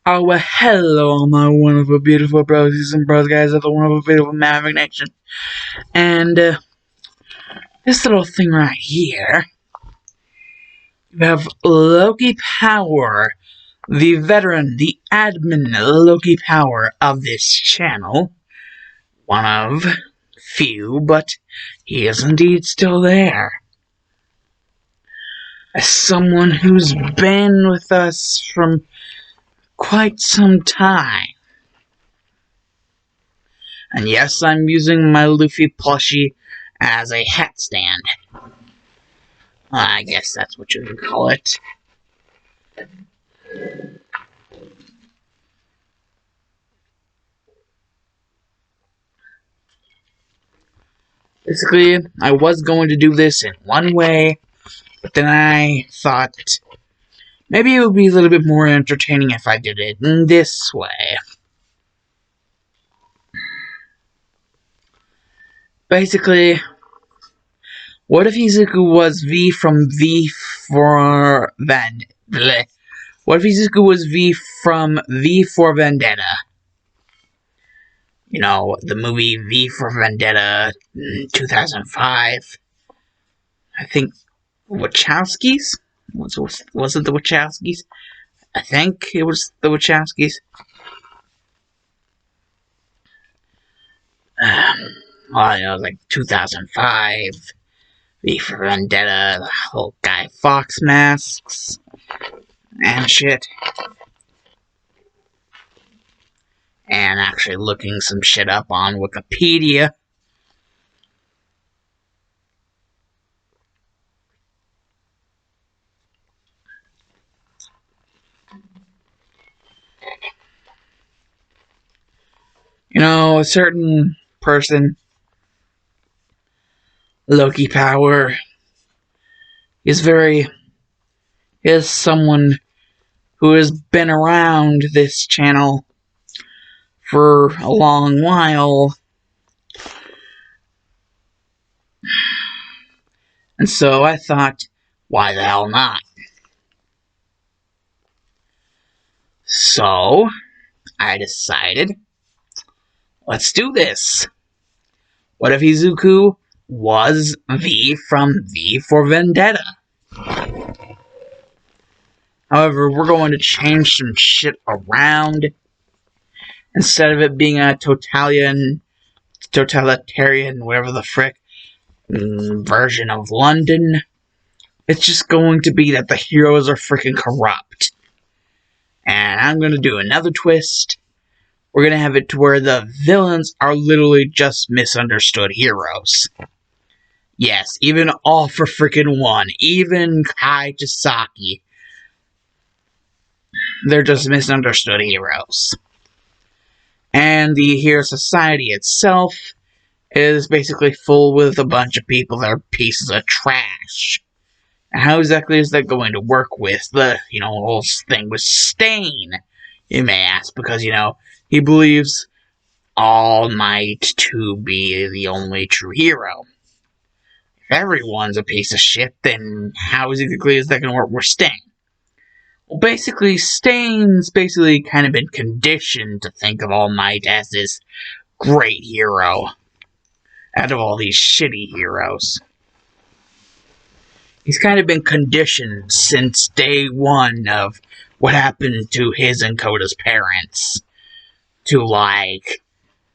Oh, well, hello, my wonderful, beautiful brosies and bros, guys of the wonderful, beautiful Maverick Nation. And, this little thing right here, you have Loki Power, the veteran, the admin Loki Power of this channel. One of few, but he is indeed still there. As someone who's been with us from quite some time. And yes, I'm using my Luffy plushie as a hat stand. I guess that's what you would call it. Basically, I was going to do this in one way, but then I thought maybe it would be a little bit more entertaining if I did it in this way. Basically, what if Izuku was V from V for Vendetta? What if Izuku was V from V for Vendetta? You know, the movie V for Vendetta, 2005. I think Wachowskis? Was it the Wachowskis? I think it was the Wachowskis. Well, you know, like 2005. V for Vendetta, the whole Guy Fawkes masks and shit. And actually looking some shit up on Wikipedia. You know, a certain person, Loki Power, is someone who has been around this channel for a long while. And so I thought, why the hell not? So I decided, let's do this. What if Izuku was V from V for Vendetta? However, we're going to change some shit around. Instead of it being a totalitarian, whatever the frick, version of London, it's just going to be that the heroes are freaking corrupt. And I'm going to do another twist. We're going to have it to where the villains are literally just misunderstood heroes. Yes, even all for freaking one. Even Kai Chisaki. They're just misunderstood heroes. And the hero society itself is basically full with a bunch of people that are pieces of trash. And how exactly is that going to work with the, whole thing with Stain, you may ask, because, he believes All Might to be the only true hero. If everyone's a piece of shit, then how exactly is that going to work with Stain? Well, basically, Stain's kind of been conditioned to think of All Might as this great hero out of all these shitty heroes. He's kind of been conditioned since day one of what happened to his and Koda's parents to,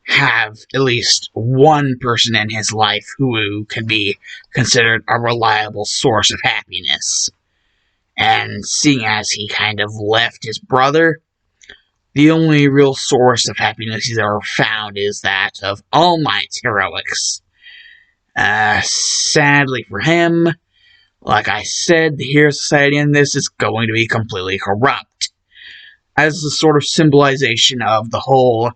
have at least one person in his life who can be considered a reliable source of happiness. And seeing as he kind of left his brother, the only real source of happiness he's ever found is that of All Might's heroics. Sadly for him, like I said, the Hero Society in this is going to be completely corrupt. As a sort of symbolization of the whole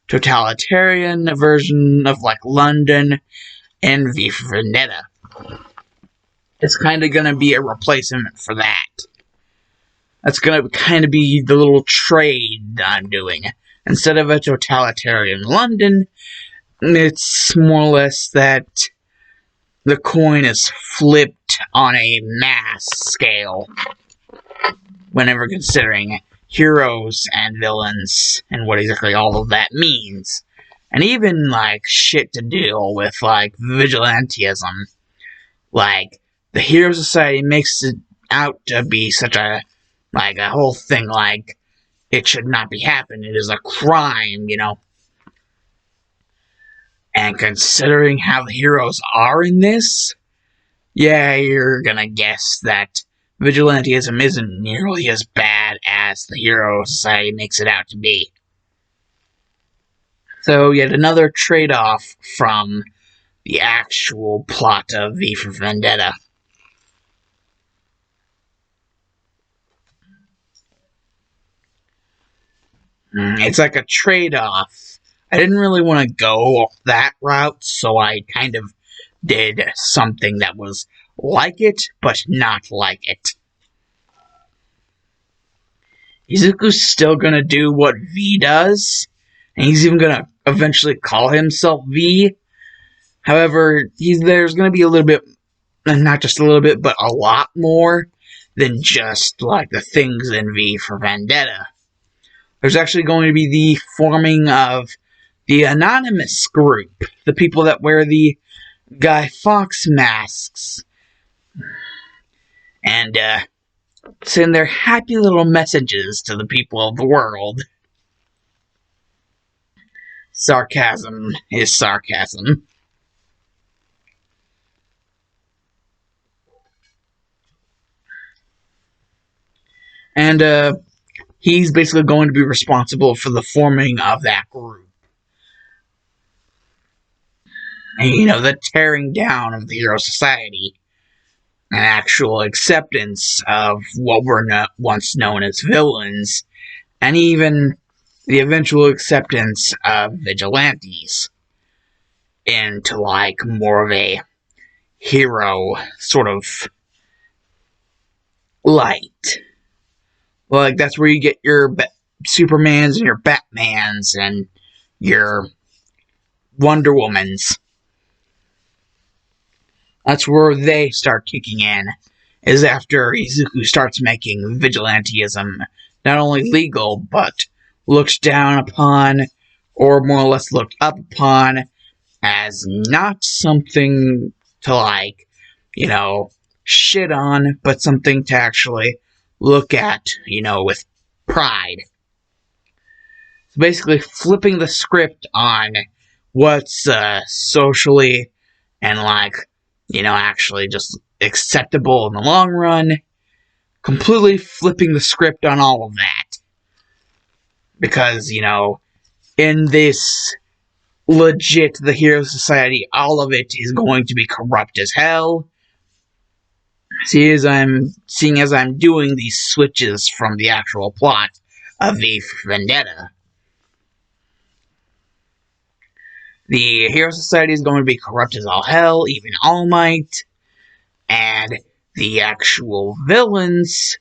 totalitarian version of, London and V for Vendetta. It's kind of going to be a replacement for that. That's going to kind of be the little trade I'm doing. Instead of a totalitarian London, it's more or less that the coin is flipped on a mass scale whenever considering heroes and villains and what exactly all of that means. And even, like, shit to deal with, like, vigilantism. Like, the Hero Society makes it out to be such a, like, a whole thing, like, it should not be happening. It is a crime, you know. And considering how the heroes are in this, yeah, you're gonna guess that vigilantism isn't nearly as bad as the Hero Society makes it out to be. So, yet another trade-off from the actual plot of V for Vendetta. It's like a trade-off. I didn't really want to go that route, so I kind of did something that was like it, but not like it. Izuku's still gonna do what V does, and he's even gonna eventually call himself V. However, there's gonna be a little bit, not just a little bit, but a lot more than just like the things in V for Vendetta. There's actually going to be the forming of the anonymous group, the people that wear the Guy Fawkes masks, and send their happy little messages to the people of the world. Sarcasm is sarcasm. And he's basically going to be responsible for the forming of that group. And, you know, the tearing down of the Hero Society. An actual acceptance of what were once known as villains. And even the eventual acceptance of vigilantes. Into, like, more of a hero sort of light. Like, that's where you get your Supermans and your Batmans and your Wonder Womans. That's where they start kicking in, is after Izuku starts making vigilantism not only legal, but looked down upon, or more or less looked up upon, as not something to, like, you know, shit on, but something to actually look at, you know, with pride. So basically flipping the script on what's socially and, like, you know, actually just acceptable in the long run. Completely flipping the script on all of that. Because, you know, in this legit the Hero Society, all of it is going to be corrupt as hell. Seeing as I'm doing these switches from the actual plot of V for Vendetta. The Hero Society is going to be corrupt as all hell, even All Might, and the actual villains,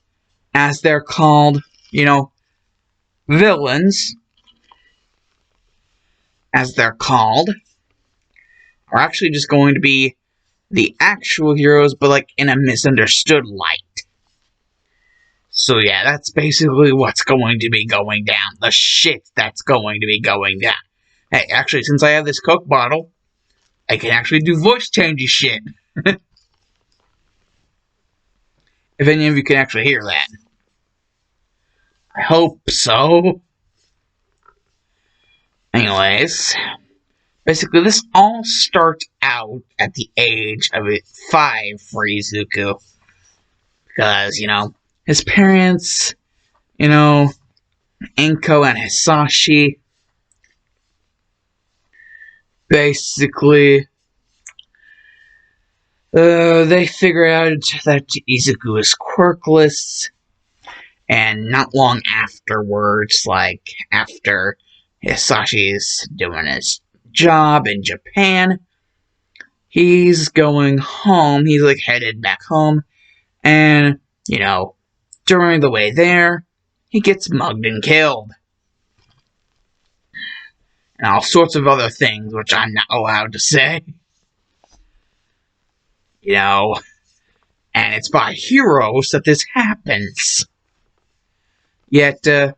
as they're called, you know, villains, as they're called, are actually just going to be the actual heroes, but, like, in a misunderstood light. So yeah, that's basically what's going to be going down. The shit that's going to be going down. Hey, actually, since I have this Coke bottle, I can actually do voice changey shit. If any of you can actually hear that. I hope so. Anyways, basically this all starts out at the age of 5 for Izuku. Because, you know, his parents, you know, Inko and Hisashi, basically, they figure out that Izuku is quirkless, and not long afterwards, like, after Hisashi's doing his job in Japan, he's going home, he's, like, headed back home, and, you know, during the way there, he gets mugged and killed. And all sorts of other things, which I'm not allowed to say. You know, and it's by heroes that this happens. Yet, the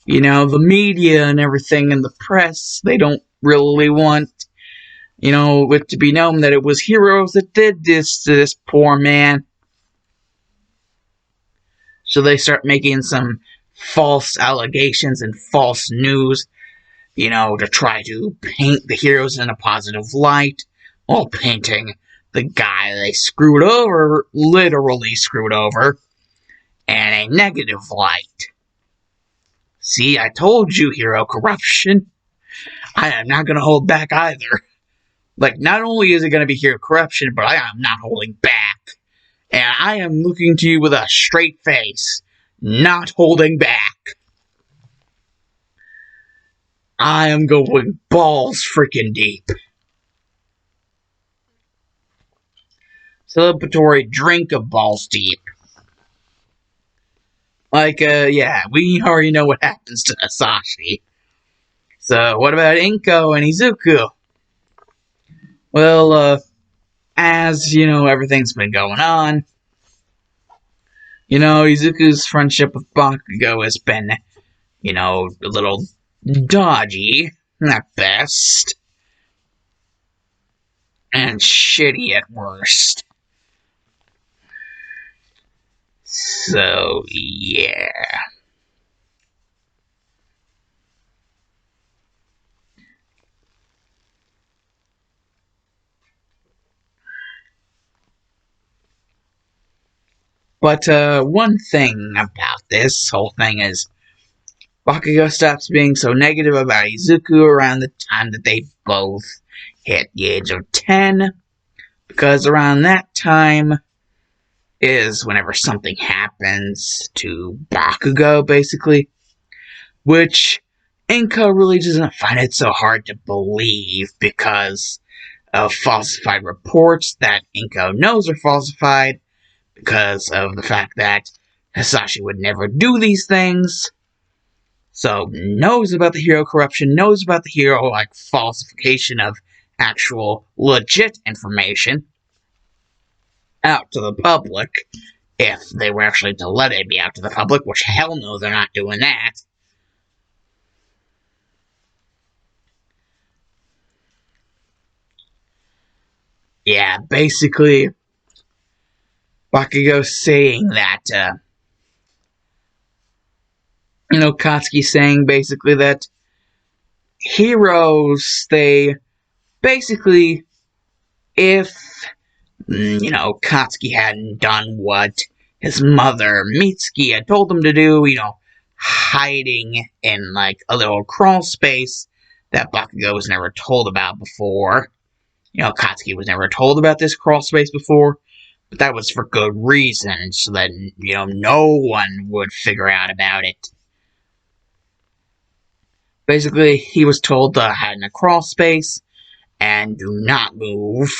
media and everything and the press, they don't really want, it to be known that it was heroes that did this to this poor man. So they start making some false allegations and false news, to try to paint the heroes in a positive light, while painting the guy they screwed over, literally screwed over, in a negative light. See, I told you, hero corruption. I am not going to hold back either. Like, not only is it going to be hero corruption, but I am not holding back. And I am looking to you with a straight face, not holding back. I am going balls freaking deep. Celebratory drink of balls deep. Like, we already know what happens to Asashi. So, what about Inko and Izuku? Well, as, everything's been going on, Izuku's friendship with Bakugo has been, a little dodgy, at best, and shitty at worst. So, yeah. But, one thing about this whole thing is Bakugo stops being so negative about Izuku around the time that they both hit the age of 10, because around that time is whenever something happens to Bakugo, basically, which Inko really doesn't find it so hard to believe because of falsified reports that Inko knows are falsified, because of the fact that Hisashi would never do these things, so knows about the hero corruption, knows about the hero, falsification of actual legit information out to the public, if they were actually to let it be out to the public, which hell no, they're not doing that. Yeah, basically, Bakugo saying that, Katsuki saying basically that heroes, they basically, if, Katsuki hadn't done what his mother, Mitsuki, had told him to do, hiding in, a little crawl space that Bakugo was never told about before. Katsuki was never told about this crawl space before, but that was for good reason, so that, no one would figure out about it. Basically, he was told to hide in a crawl space and do not move,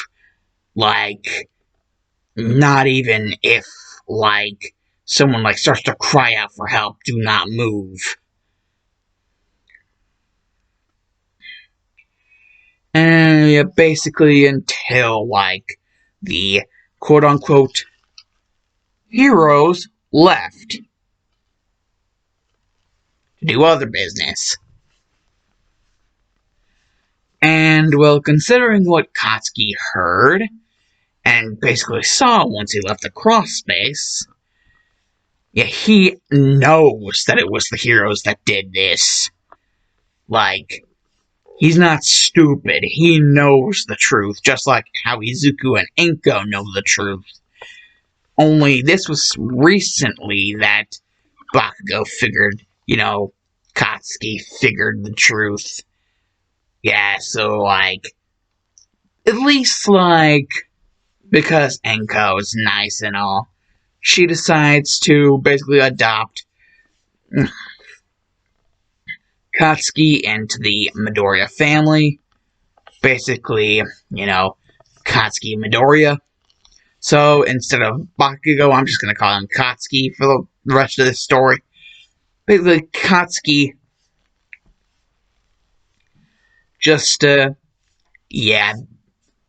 not even if, someone, starts to cry out for help, do not move. And, yeah, basically until, the quote-unquote heroes left to do other business. And, well, considering what Katsuki heard, and basically saw once he left the cross space, yeah, he knows that it was the heroes that did this. He's not stupid. He knows the truth, just like how Izuku and Inko know the truth. Only this was recently that Bakugo figured, Katsuki figured the truth. Yeah, so, at least, because Inko is nice and all, she decides to basically adopt Katsuki into the Midoriya family. Basically, Katsuki Midoriya. So instead of Bakugo, I'm just going to call him Katsuki for the rest of this story. Basically, Katsuki just, yeah,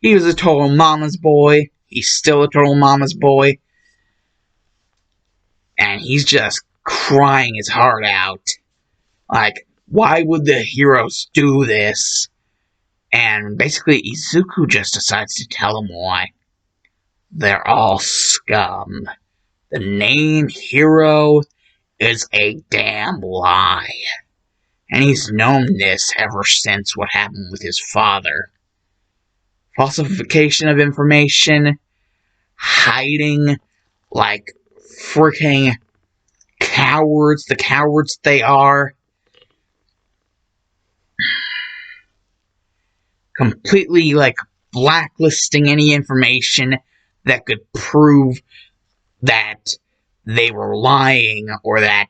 he was a total mama's boy. He's still a total mama's boy. And he's just crying his heart out. Like, why would the heroes do this? And basically, Izuku just decides to tell him why. They're all scum. The name hero is a damn lie. And he's known this ever since what happened with his father. Falsification of information, hiding like freaking cowards, the cowards they are. Completely like blacklisting any information that could prove that they were lying or that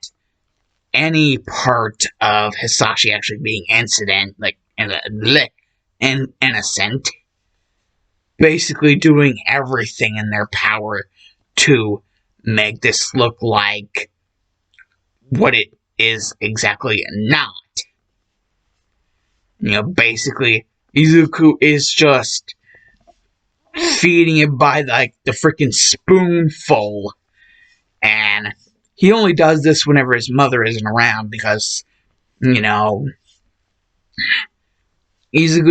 any part of Hisashi actually being innocent. Basically doing everything in their power to make this look like what it is exactly not. Basically, Izuku is just feeding it by like the freaking spoonful. And he only does this whenever his mother isn't around because, Izuku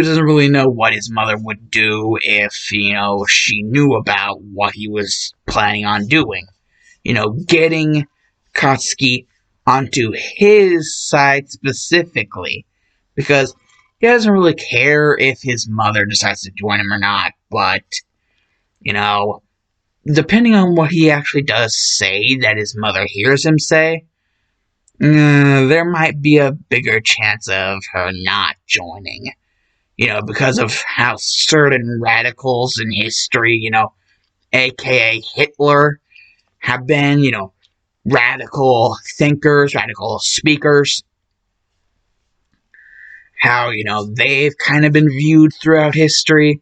doesn't really know what his mother would do if, she knew about what he was planning on doing. Getting Katsuki onto his side specifically. Because he doesn't really care if his mother decides to join him or not. But, depending on what he actually does say that his mother hears him say, there might be a bigger chance of her not joining. Because of how certain radicals in history, aka Hitler, have been, radical thinkers, radical speakers. How, they've kind of been viewed throughout history.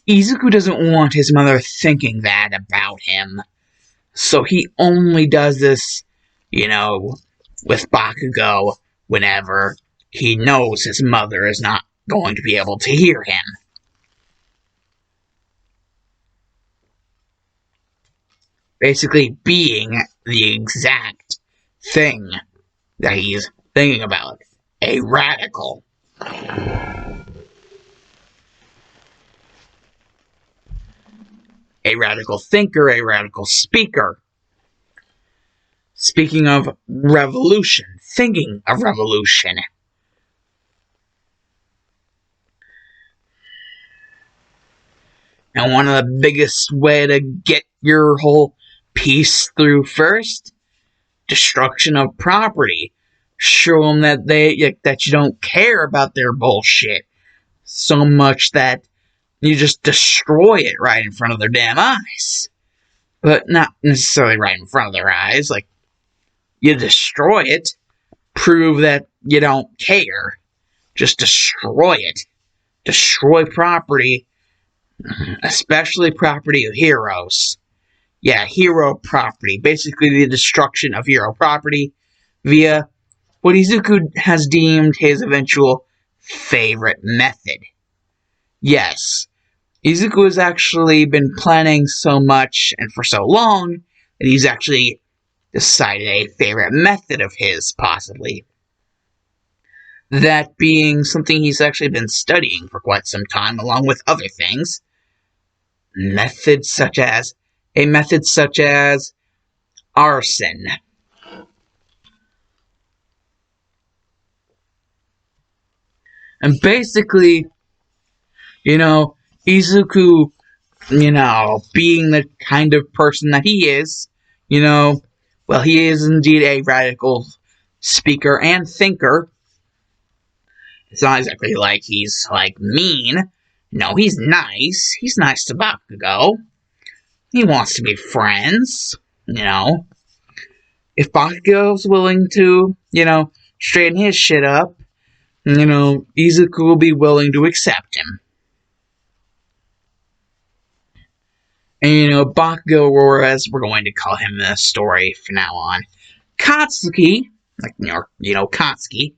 Izuku doesn't want his mother thinking that about him. So he only does this, with Bakugo whenever he knows his mother is not going to be able to hear him. Basically being the exact thing that he's thinking about. A radical. A radical thinker, a radical speaker. Speaking of revolution, thinking of revolution. And one of the biggest way to get your whole piece through first, destruction of property. Show them that that you don't care about their bullshit so much that you just destroy it right in front of their damn eyes. But not necessarily right in front of their eyes. Like, you destroy it, prove that you don't care. Just destroy it. Destroy property, especially property of heroes. Yeah, hero property. Basically the destruction of hero property via what Izuku has deemed his eventual favorite method. Yes, Izuku has actually been planning so much and for so long that he's actually decided a favorite method of his, possibly. That being something he's actually been studying for quite some time, along with other things. Methods such as arson. And basically, Izuku, being the kind of person that he is, well, he is indeed a radical speaker and thinker. It's not exactly like he's, mean. No, he's nice. He's nice to Bakugo. He wants to be friends, If Bakugo's willing to, straighten his shit up, Izuku will be willing to accept him. And, Bakugo, or as we're going to call him in the story from now on, Katsuki, Katsuki.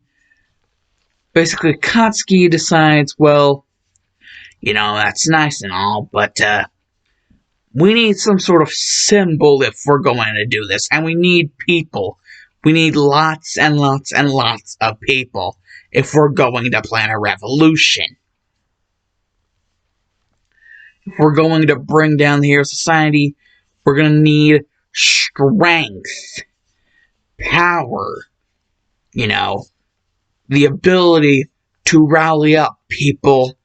Basically, Katsuki decides, well, that's nice and all, but, we need some sort of symbol if we're going to do this, and we need people. We need lots and lots and lots of people if we're going to plan a revolution. If we're going to bring down the Hero Society, we're going to need strength, power, the ability to rally up people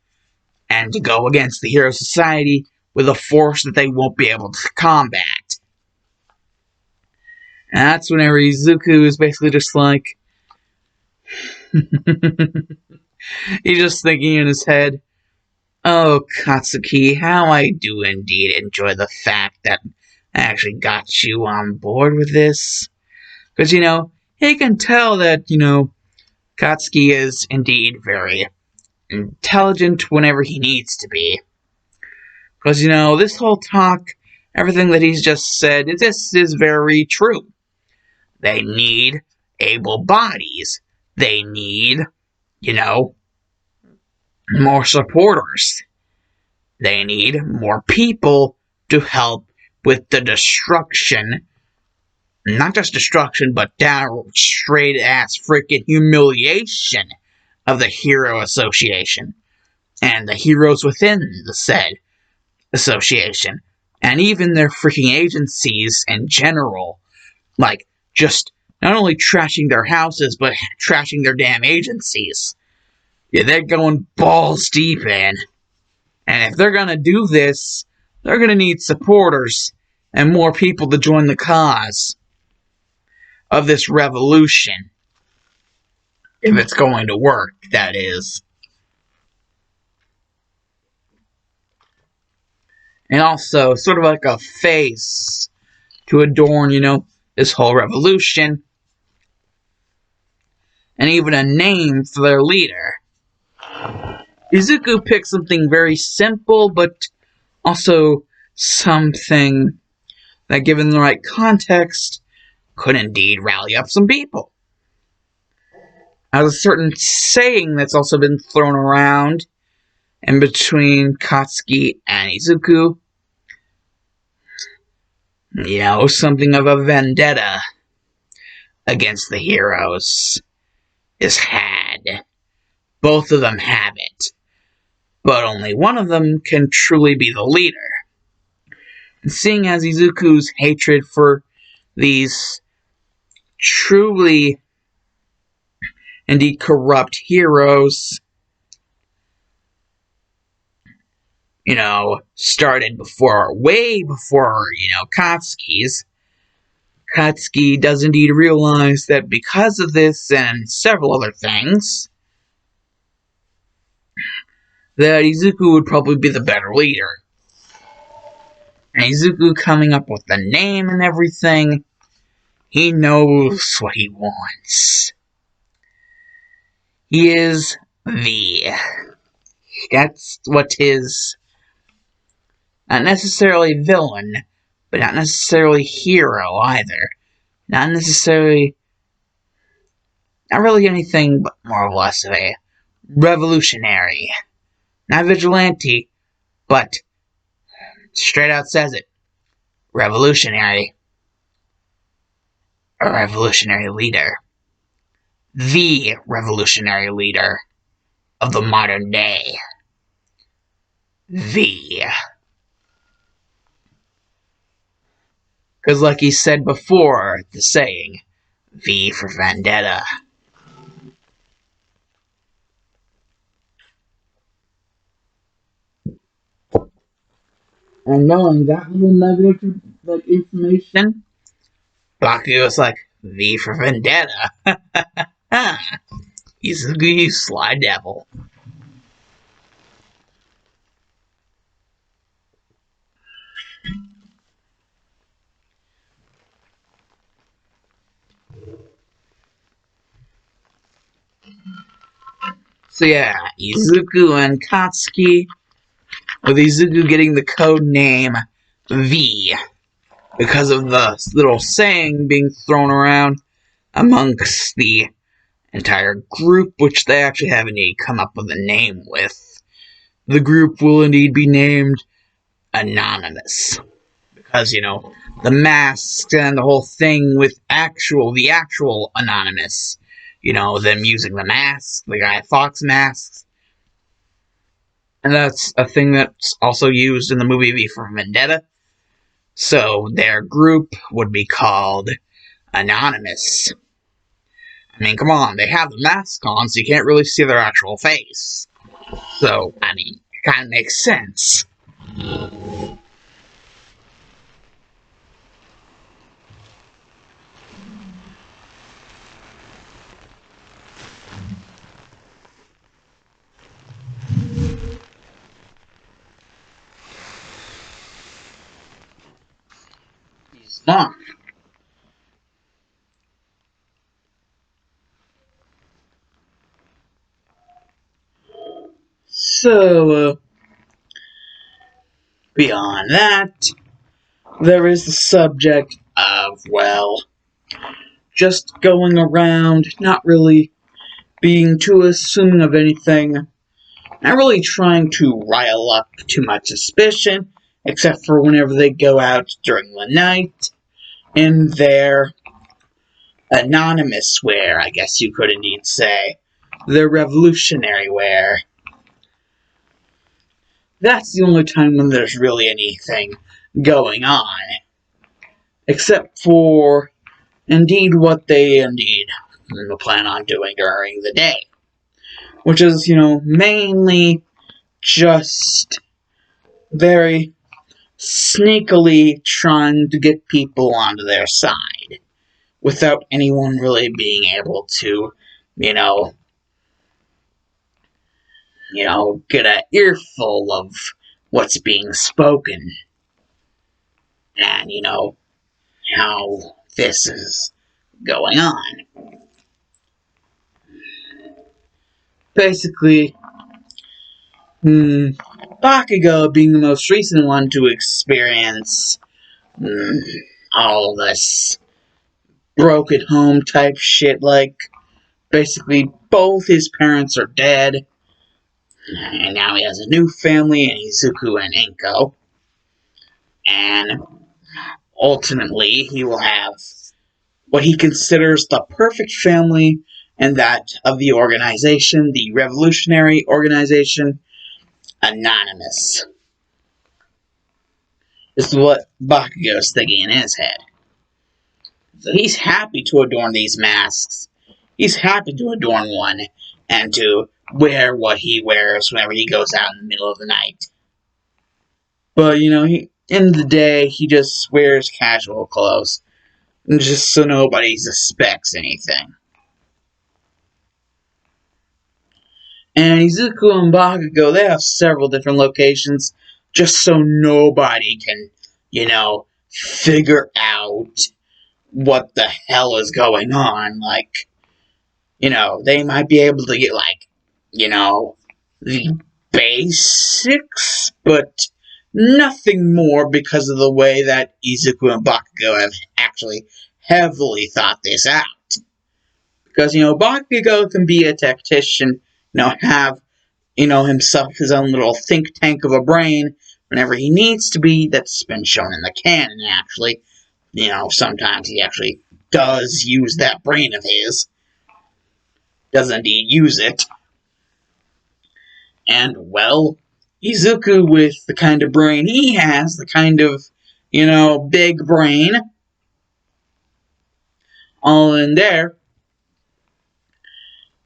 and to go against the Hero Society with a force that they won't be able to combat. And that's whenever Izuku is basically just like... he's just thinking in his head, "Oh, Katsuki, how I do indeed enjoy the fact that I actually got you on board with this." Because, he can tell that, Katsuki is indeed very intelligent whenever he needs to be. Because, this whole talk, everything that he's just said, this is very true. They need able bodies. They need, more supporters. They need more people to help with the destruction. Not just destruction, but down straight ass freaking humiliation of the Hero Association. And the heroes within the said association. And even their freaking agencies in general. Like, just not only trashing their houses, but trashing their damn agencies. Yeah, they're going balls deep in. And if they're gonna do this, they're gonna need supporters and more people to join the cause of this revolution. If it's going to work, that is. And also, sort of like a face to adorn, this whole revolution. And even a name for their leader. Izuku picked something very simple, but also something that, given the right context, could indeed rally up some people. There's a certain saying that's also been thrown around in between Katsuki and Izuku. Something of a vendetta against the heroes is had. Both of them have it. But only one of them can truly be the leader. And seeing as Izuku's hatred for these truly, indeed corrupt heroes, started way before, Katsuki's. Katsuki does indeed realize that because of this and several other things, that Izuku would probably be the better leader. And Izuku coming up with the name and everything, he knows what he wants. He is V. That's what his, not necessarily villain, but not necessarily hero either. Not really anything but more or less of a revolutionary. Not vigilante, but straight out says it. Revolutionary. A revolutionary leader. The revolutionary leader of the modern day. V. Because like he said before, the saying, V for Vendetta. And knowing that little nugget of information, Baku was like, V for Vendetta. Izuku, you sly devil. So yeah, Izuku and Katsuki, with Izuku getting the code name V, because of the little saying being thrown around amongst the entire group, which they actually haven't indeed come up with a name with. The group will indeed be named Anonymous. Because, the masks and the whole thing with the actual Anonymous. Them using the mask, the Guy Fawkes masks. And that's a thing that's also used in the movie V for Vendetta. So their group would be called Anonymous. I mean, come on, they have the mask on, so you can't really see their actual face. So, I mean, it kind of makes sense. He's not. So, beyond that, there is the subject of, well, just going around, not really being too assuming of anything, not really trying to rile up too much suspicion, except for whenever they go out during the night in their anonymous wear, I guess you could indeed say. Their revolutionary wear. That's the only time when there's really anything going on. Except for, indeed, what they indeed plan on doing during the day. Which is, mainly just very sneakily trying to get people onto their side. Without anyone really being able to, get an earful of what's being spoken. And, how this is going on. Basically, Bakugo being the most recent one to experience all this broken home type shit, like, basically both his parents are dead, and now he has a new family in Izuku and Inko, and ultimately he will have what he considers the perfect family, and that of the organization, the revolutionary organization, Anonymous. This is what Bakugo's thinking in his head. So he's happy to adorn these masks. He's happy to adorn one and to wear what he wears whenever he goes out in the middle of the night. But, in the day, he just wears casual clothes, just so nobody suspects anything. And Izuku and Bakugo, they have several different locations, just so nobody can, figure out what the hell is going on. Like, they might be able to get, the basics, but nothing more because of the way that Izuku and Bakugo have actually heavily thought this out. Because, Bakugo can be a tactician, have, himself his own little think tank of a brain whenever he needs to be. That's been shown in the canon, actually. Sometimes he actually does use that brain of his. Does indeed use it. And, well, Izuku, with the kind of brain he has, the kind of, big brain, all in there.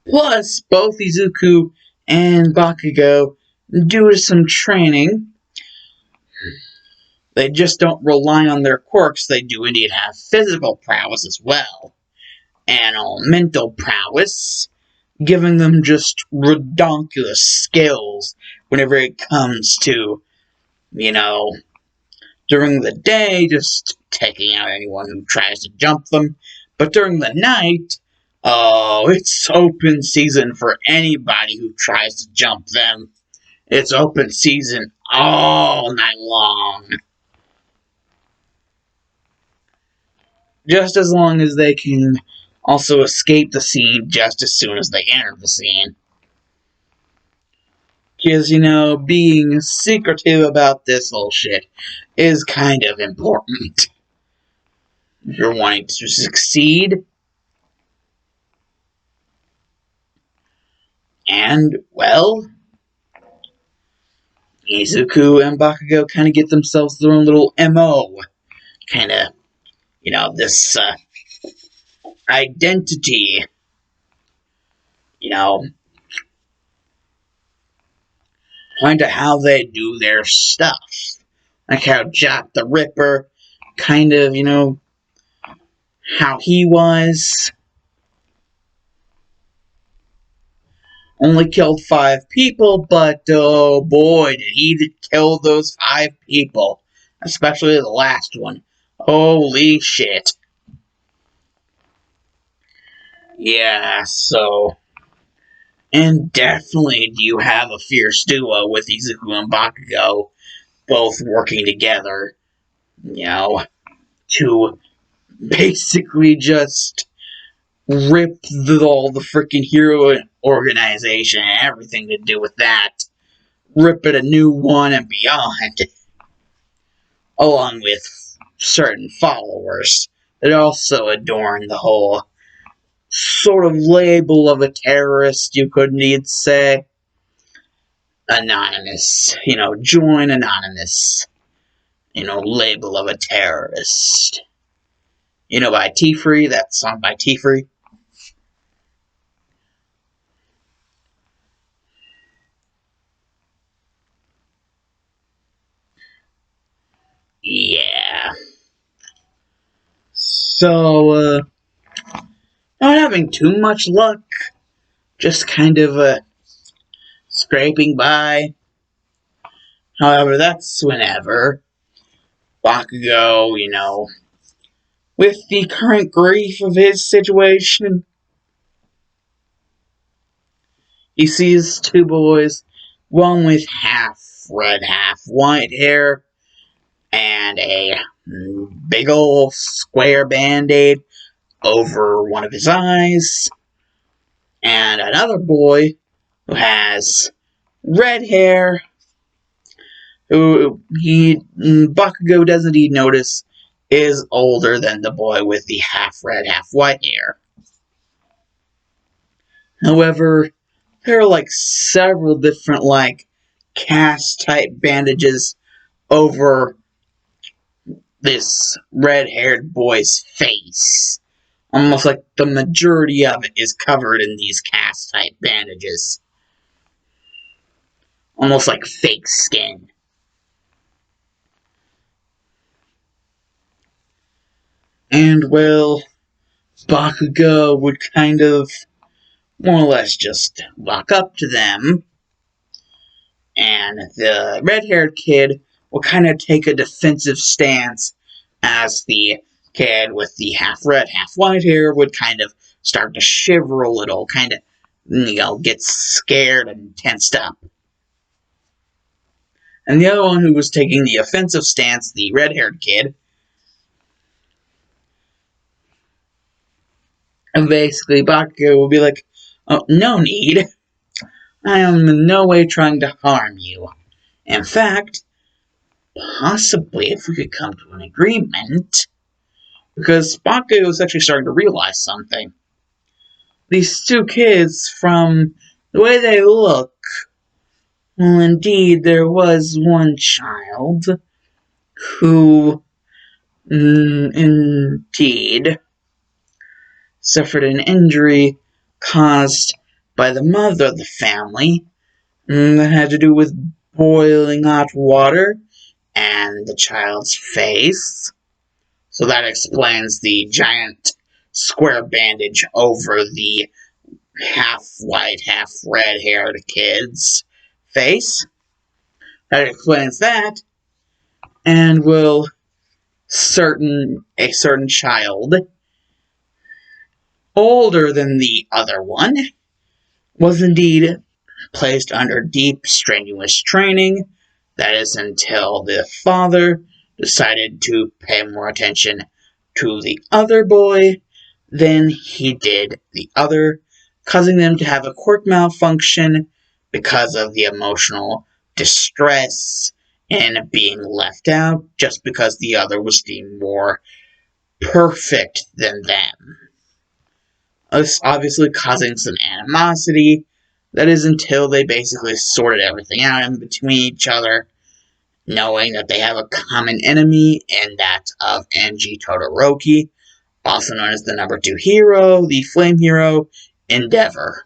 Plus, both Izuku and Bakugo, due to some training, they just don't rely on their quirks. They do indeed have physical prowess as well. And mental prowess, giving them just redonkulous skills whenever it comes to, during the day, just taking out anyone who tries to jump them. But during the night, it's open season for anybody who tries to jump them. It's open season all night long. Just as long as they can also escape the scene just as soon as they enter the scene. Because, being secretive about this whole shit is kind of important. If you're wanting to succeed. And, well, Izuku and Bakugo kind of get themselves their own little MO. Kind of, this identity, you know, kind of how they do their stuff. Like how Jack the Ripper, kind of, how he was. Only killed 5 people, but oh boy, did he kill those 5 people. Especially the last one. Holy shit. Yeah, so... And definitely do you have a fierce duo with Izuku and Bakugo, both working together, to basically just rip all the freaking hero organization and everything to do with that. Rip it a new one and beyond. Along with certain followers that also adorn the whole sort of label of a terrorist, you could need say. Anonymous. Join Anonymous. Label of a terrorist. By T-Free, that song by T-Free. Yeah. So, not having too much luck. Just kind of, scraping by. However, that's whenever Bakugo, with the current grief of his situation, he sees 2 boys, one with half red, half white hair, and a big ol' square band-aid over one of his eyes, and another boy who has red hair, who Bakugo doesn't even notice is older than the boy with the half red, half white hair. However, there are several different cast type bandages over this red-haired boy's face. Almost like the majority of it is covered in these cast type bandages. Almost like fake skin. And, well, Bakugo would kind of more or less just walk up to them, and the red-haired kid will kind of take a defensive stance as the kid with the half red, half white hair would kind of start to shiver a little, kind of, get scared and tensed up. And the other one who was taking the offensive stance, the red-haired kid, and basically Bakugo will be like, "Oh, no need. I am in no way trying to harm you. In fact, possibly if we could come to an agreement," because Bakugo is actually starting to realize something. These 2 kids, from the way they look, well, indeed, there was one child who, indeed, suffered an injury caused by the mother of the family that had to do with boiling hot water and the child's face. So that explains the giant square bandage over the half-white, half-red-haired kid's face. That explains that. And will a certain child, older than the other one, was indeed placed under deep, strenuous training. That is until the father decided to pay more attention to the other boy than he did the other, causing them to have a quirk malfunction because of the emotional distress in being left out just because the other was deemed more perfect than them. This obviously causing some animosity. That is until they basically sorted everything out in between each other, knowing that they have a common enemy, and that of Anji Todoroki, also known as the number 2 hero, the flame hero, Endeavor.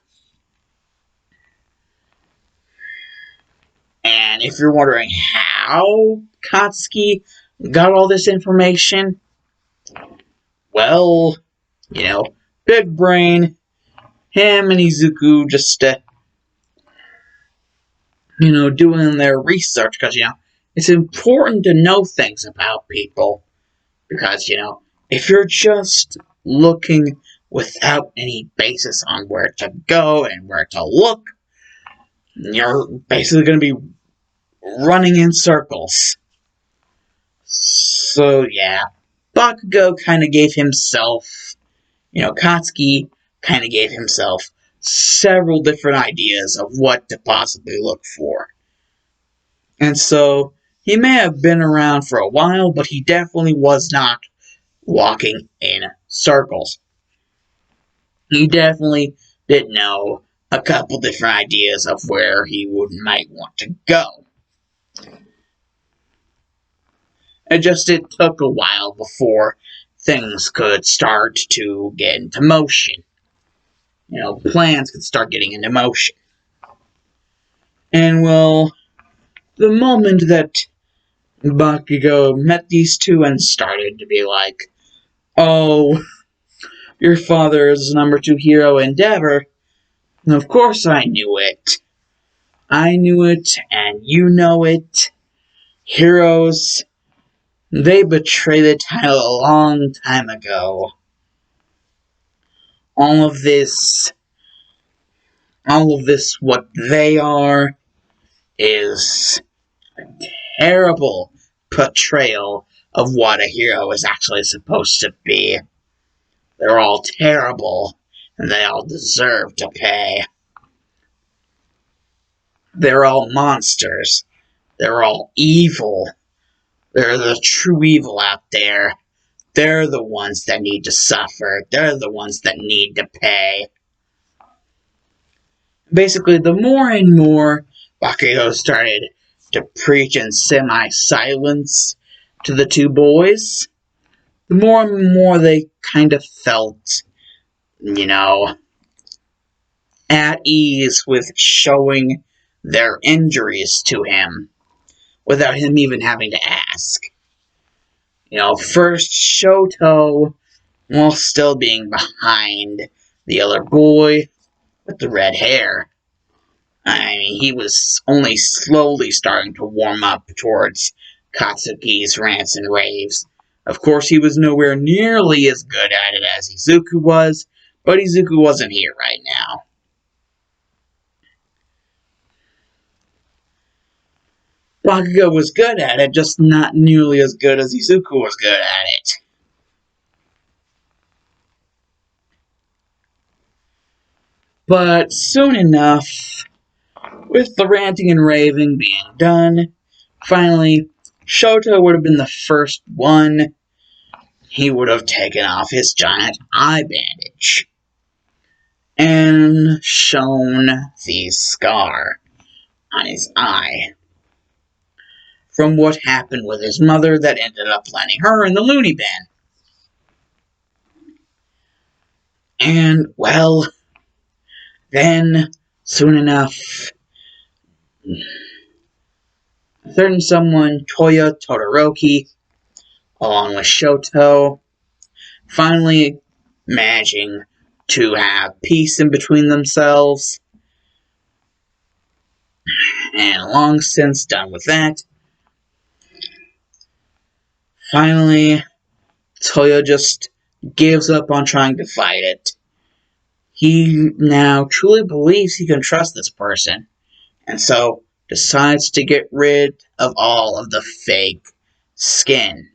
And if you're wondering how Katsuki got all this information, well, big brain, him and Izuku just, doing their research, because, it's important to know things about people. Because, if you're just looking without any basis on where to go and where to look, you're basically going to be running in circles. So, yeah, Bakugo kind of gave himself, Katsuki kind of gave himself several different ideas of what to possibly look for. And so, he may have been around for a while, but he definitely was not walking in circles. He definitely did know a couple different ideas of where he might want to go. It took a while before things could start to get into motion. Plans could start getting into motion. And well, the moment that Bakugo met these two and started to be like, oh, your father is number 2 hero Endeavor, and of course I knew it. I knew it, and you know it. Heroes, they betrayed the title a long time ago. All of this, what they are, is a terrible portrayal of what a hero is actually supposed to be. They're all terrible, and they all deserve to pay. They're all monsters. They're all evil. They're the true evil out there. They're the ones that need to suffer. They're the ones that need to pay. Basically, the more and more Bakugo started to preach in semi-silence to the two boys, the more and more they kind of felt, at ease with showing their injuries to him without him even having to ask. First Shoto, while still being behind the other boy with the red hair. I mean, he was only slowly starting to warm up towards Katsuki's rants and raves. Of course, he was nowhere nearly as good at it as Izuku was, but Izuku wasn't here right now. Bakugo was good at it, just not nearly as good as Izuku was good at it. But soon enough, with the ranting and raving being done, finally, Shoto would have been the first one. He would have taken off his giant eye bandage and shown the scar on his eye from what happened with his mother that ended up landing her in the loony bin. And, well, then, soon enough, a certain someone, Toya Todoroki, along with Shoto, finally managing to have peace in between themselves, and long since done with that, finally, Toya just gives up on trying to fight it. He now truly believes he can trust this person, and so decides to get rid of all of the fake skin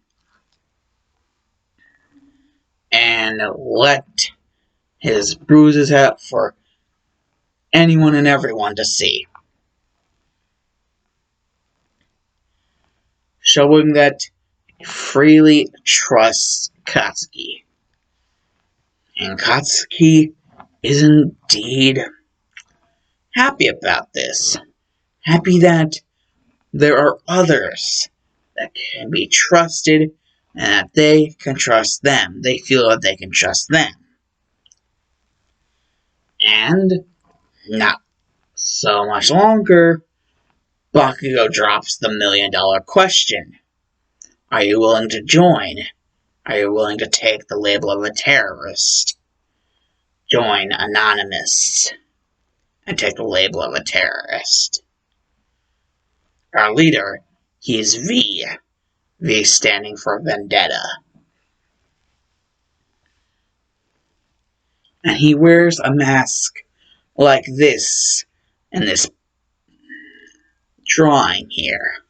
and let his bruises out for anyone and everyone to see. showing that he freely trusts Katsuki. And Katsuki is indeed happy about this. Happy that there are others that can be trusted and that they can trust them. They feel that they can trust them. And not so much longer, Bakugo drops the $1 million question. Are you willing to join? Are you willing to take the label of a terrorist? Join Anonymous and take the label of a terrorist. Our leader, he is V. V standing for Vendetta. And he wears a mask like this in this drawing here.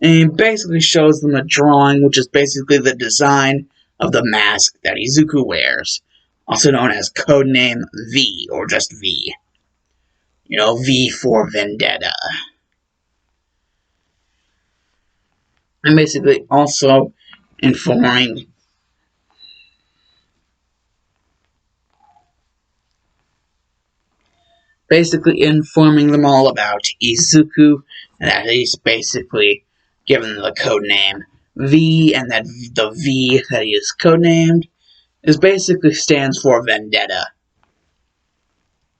And he basically shows them a drawing, which is basically the design of the mask that Izuku wears, also known as codename V, or just V. You know, V for Vendetta. And basically also informing them all about Izuku, and that he's basically given the codename V, and that the V that he is codenamed is basically stands for Vendetta.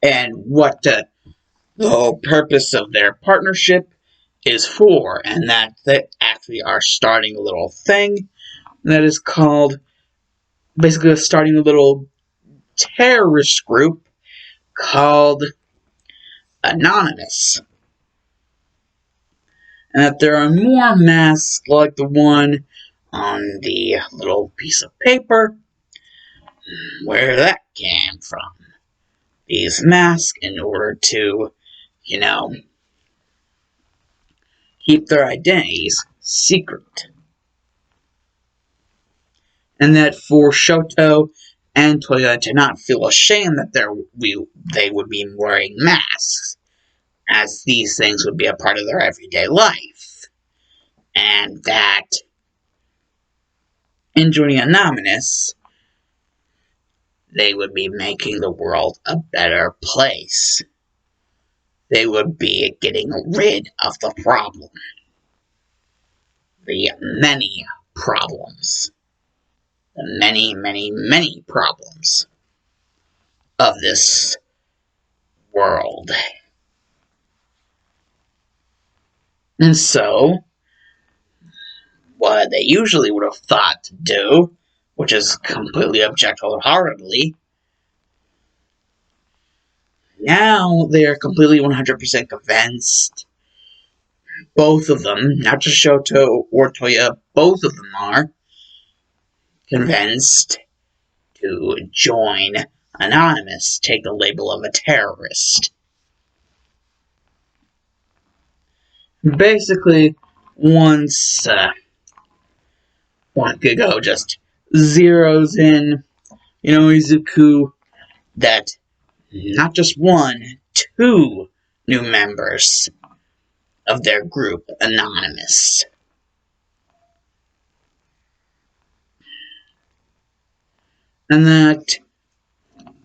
And what the whole purpose of their partnership is for, and that they actually are starting a little thing that is called, basically starting a little terrorist group called Anonymous. And that there are more masks like the one on the little piece of paper. Where that came from. These masks, in order to, keep their identities secret. And that for Shoto and Toya to not feel ashamed that they would be wearing masks, as these things would be a part of their everyday life. And that in joining Anonymous, they would be making the world a better place. They would be getting rid of the problem. The many problems. The many, many, many problems of this world. And so, what they usually would have thought to do, which is completely object-wholeheartedly, now they are completely 100% convinced. Both of them, not just Shoto or Toya, both of them are convinced to join Anonymous, take the label of a terrorist. Basically, once Bakugo just zeroes in, Izuku, that not just one, two new members of their group, Anonymous. And that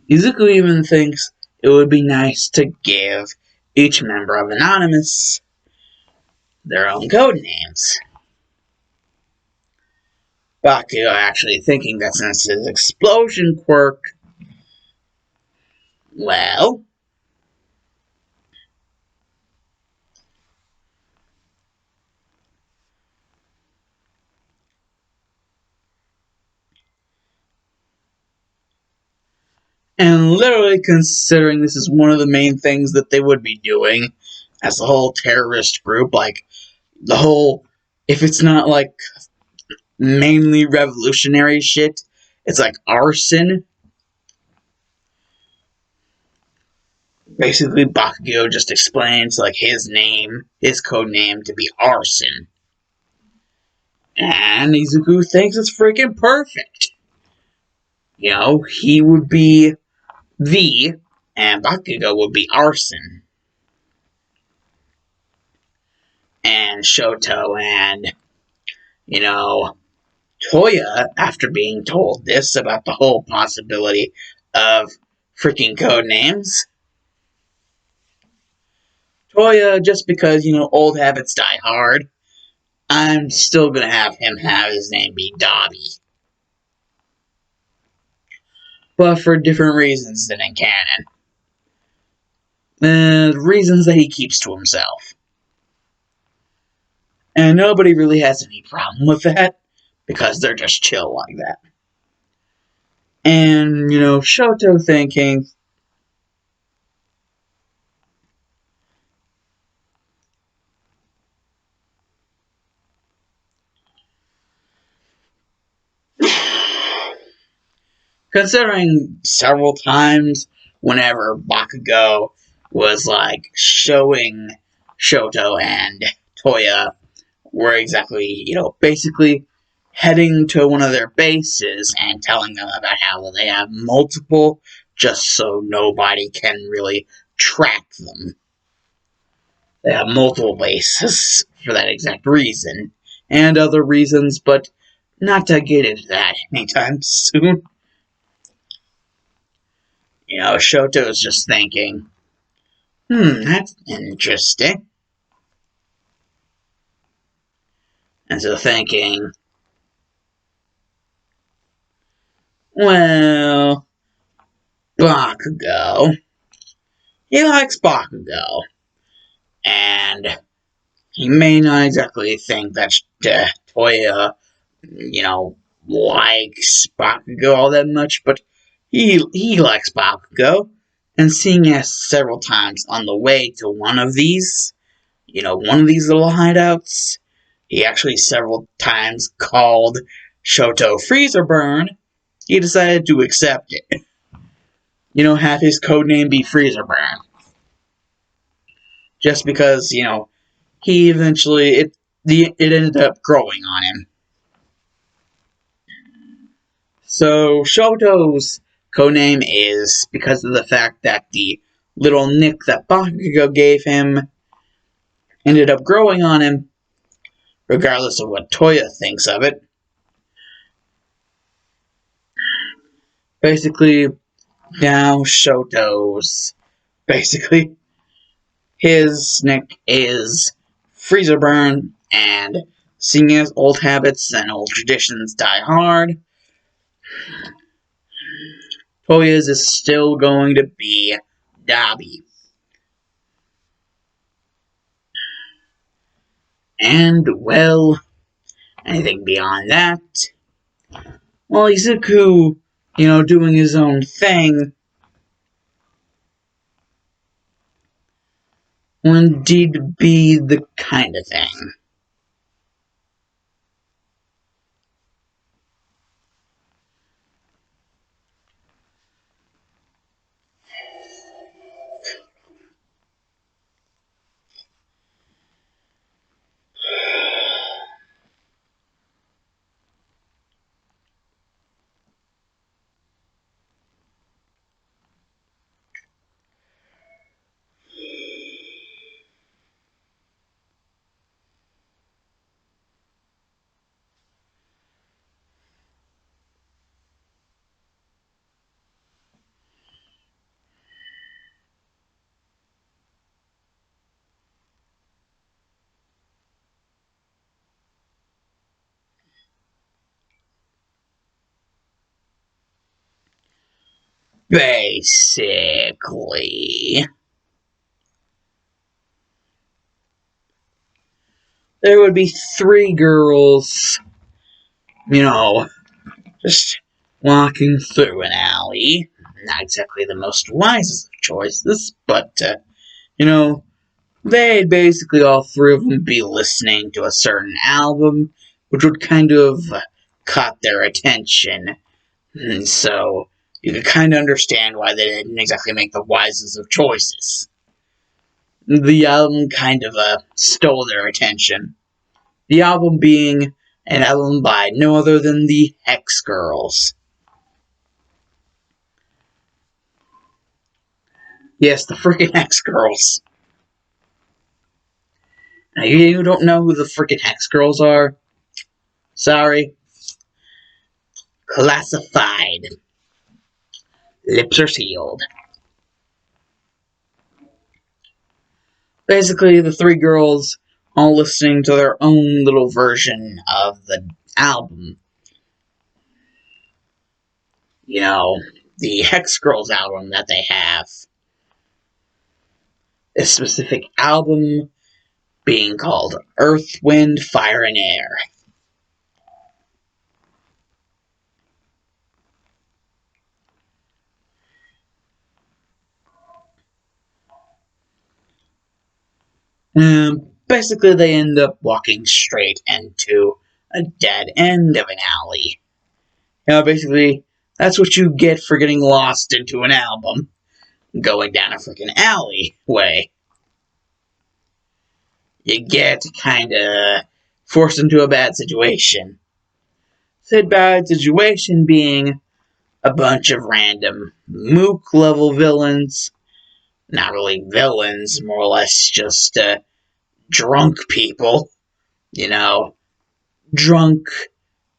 Izuku even thinks it would be nice to give each member of Anonymous their own code names. Bakugo actually thinking that since his explosion quirk, well, and literally considering this is one of the main things that they would be doing as a whole terrorist group, like the whole, if it's not like mainly revolutionary shit, it's like arson. Basically, Bakugo just explains like his code name to be Arson. And Izuku thinks it's freaking perfect. He would be V, and Bakugo would be Arson. And Shoto and You know, Toya, after being told this about the whole possibility of freaking code names, Toya, just because, old habits die hard, I'm still gonna have him have his name be Dobby. But for different reasons than in canon. Reasons that he keeps to himself. And nobody really has any problem with that, because they're just chill like that. And, Shoto thinking, considering several times whenever Bakugo was like showing Shoto and Toya were exactly, basically heading to one of their bases and telling them about how they have multiple just so nobody can really track them. They have multiple bases for that exact reason and other reasons, but not to get into that anytime soon. Shoto's just thinking, that's interesting. And so thinking, well, Bakugo. He likes Bakugo. And he may not exactly think that Toya, likes Bakugo all that much, but he likes Bakugo. And seeing as several times on the way to one of these little hideouts, he actually several times called Shoto Freezer Burn, he decided to accept it. Have his codename be Freezer Burn. Just because, he eventually, it ended up growing on him. So, Shoto's codename is because of the fact that the little nick that Bakugo gave him ended up growing on him, regardless of what Toya thinks of it. Basically, now Shoto's, his nick is Freezer Burn, and seeing as old habits and old traditions die hard, Toya's is still going to be Dobby. And, well, anything beyond that, well, Izuku, doing his own thing, will indeed be the kind of thing. Basically, there would be 3 girls, just walking through an alley. Not exactly the most wisest of choices, but, they'd basically all 3 of them be listening to a certain album, which would kind of caught their attention. And so, you could kind of understand why they didn't exactly make the wisest of choices. The album kind of stole their attention. The album being an album by no other than the Hex Girls. Yes, the freaking Hex Girls. Now, you don't know who the freaking Hex Girls are? Sorry. Classified. Lips are sealed. Basically, the three girls all listening to their own little version of the album. You know, the Hex Girls album that they have. A specific album being called Earth, Wind, Fire, and Air. Basically, they end up walking straight into a dead end of an alley. Basically, that's what you get for getting lost into an album. Going down a freaking alleyway. You get kinda forced into a bad situation. Said bad situation being a bunch of random mook level villains. Not really villains, more or less just drunk people. Drunk,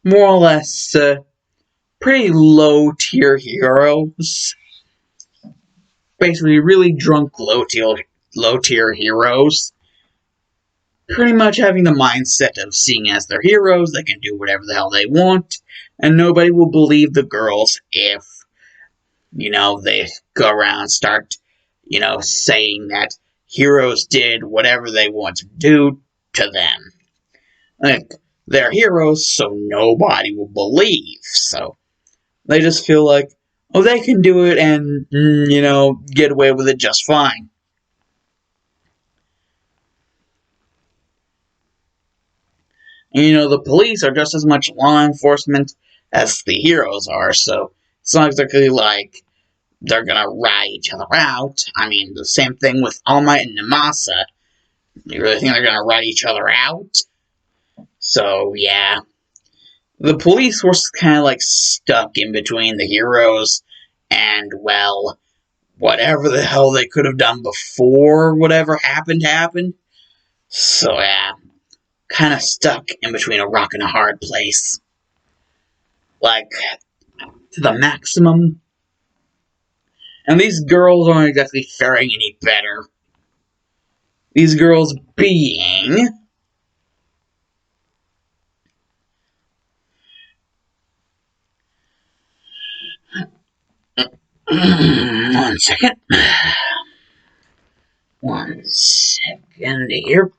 more or less pretty low tier heroes. Basically, really drunk low tier heroes. Pretty much having the mindset of seeing as they're heroes, they can do whatever the hell they want, and nobody will believe the girls if, they go around and start, saying that heroes did whatever they want to do to them. Like, they're heroes, so nobody will believe. So, they just feel like, oh, they can do it and, get away with it just fine. And, the police are just as much law enforcement as the heroes are, so it's not exactly like they're gonna rat each other out. I mean, the same thing with All Might and Namasa. You really think they're gonna rat each other out? So, yeah. The police were kind of like stuck in between the heroes and, well, whatever the hell they could have done before whatever happened. So, yeah. Kind of stuck in between a rock and a hard place. Like, to the maximum. And these girls aren't exactly faring any better. These girls being... One second. One second here.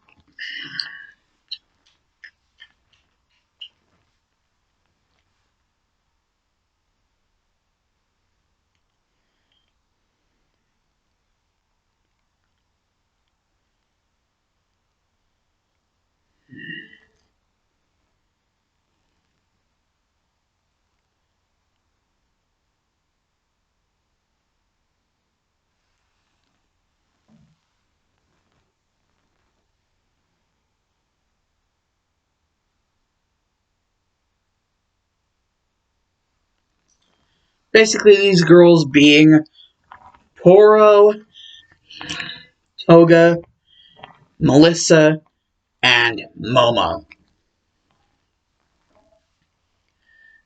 Basically, these girls being Toro, Toga, Melissa, and Momo.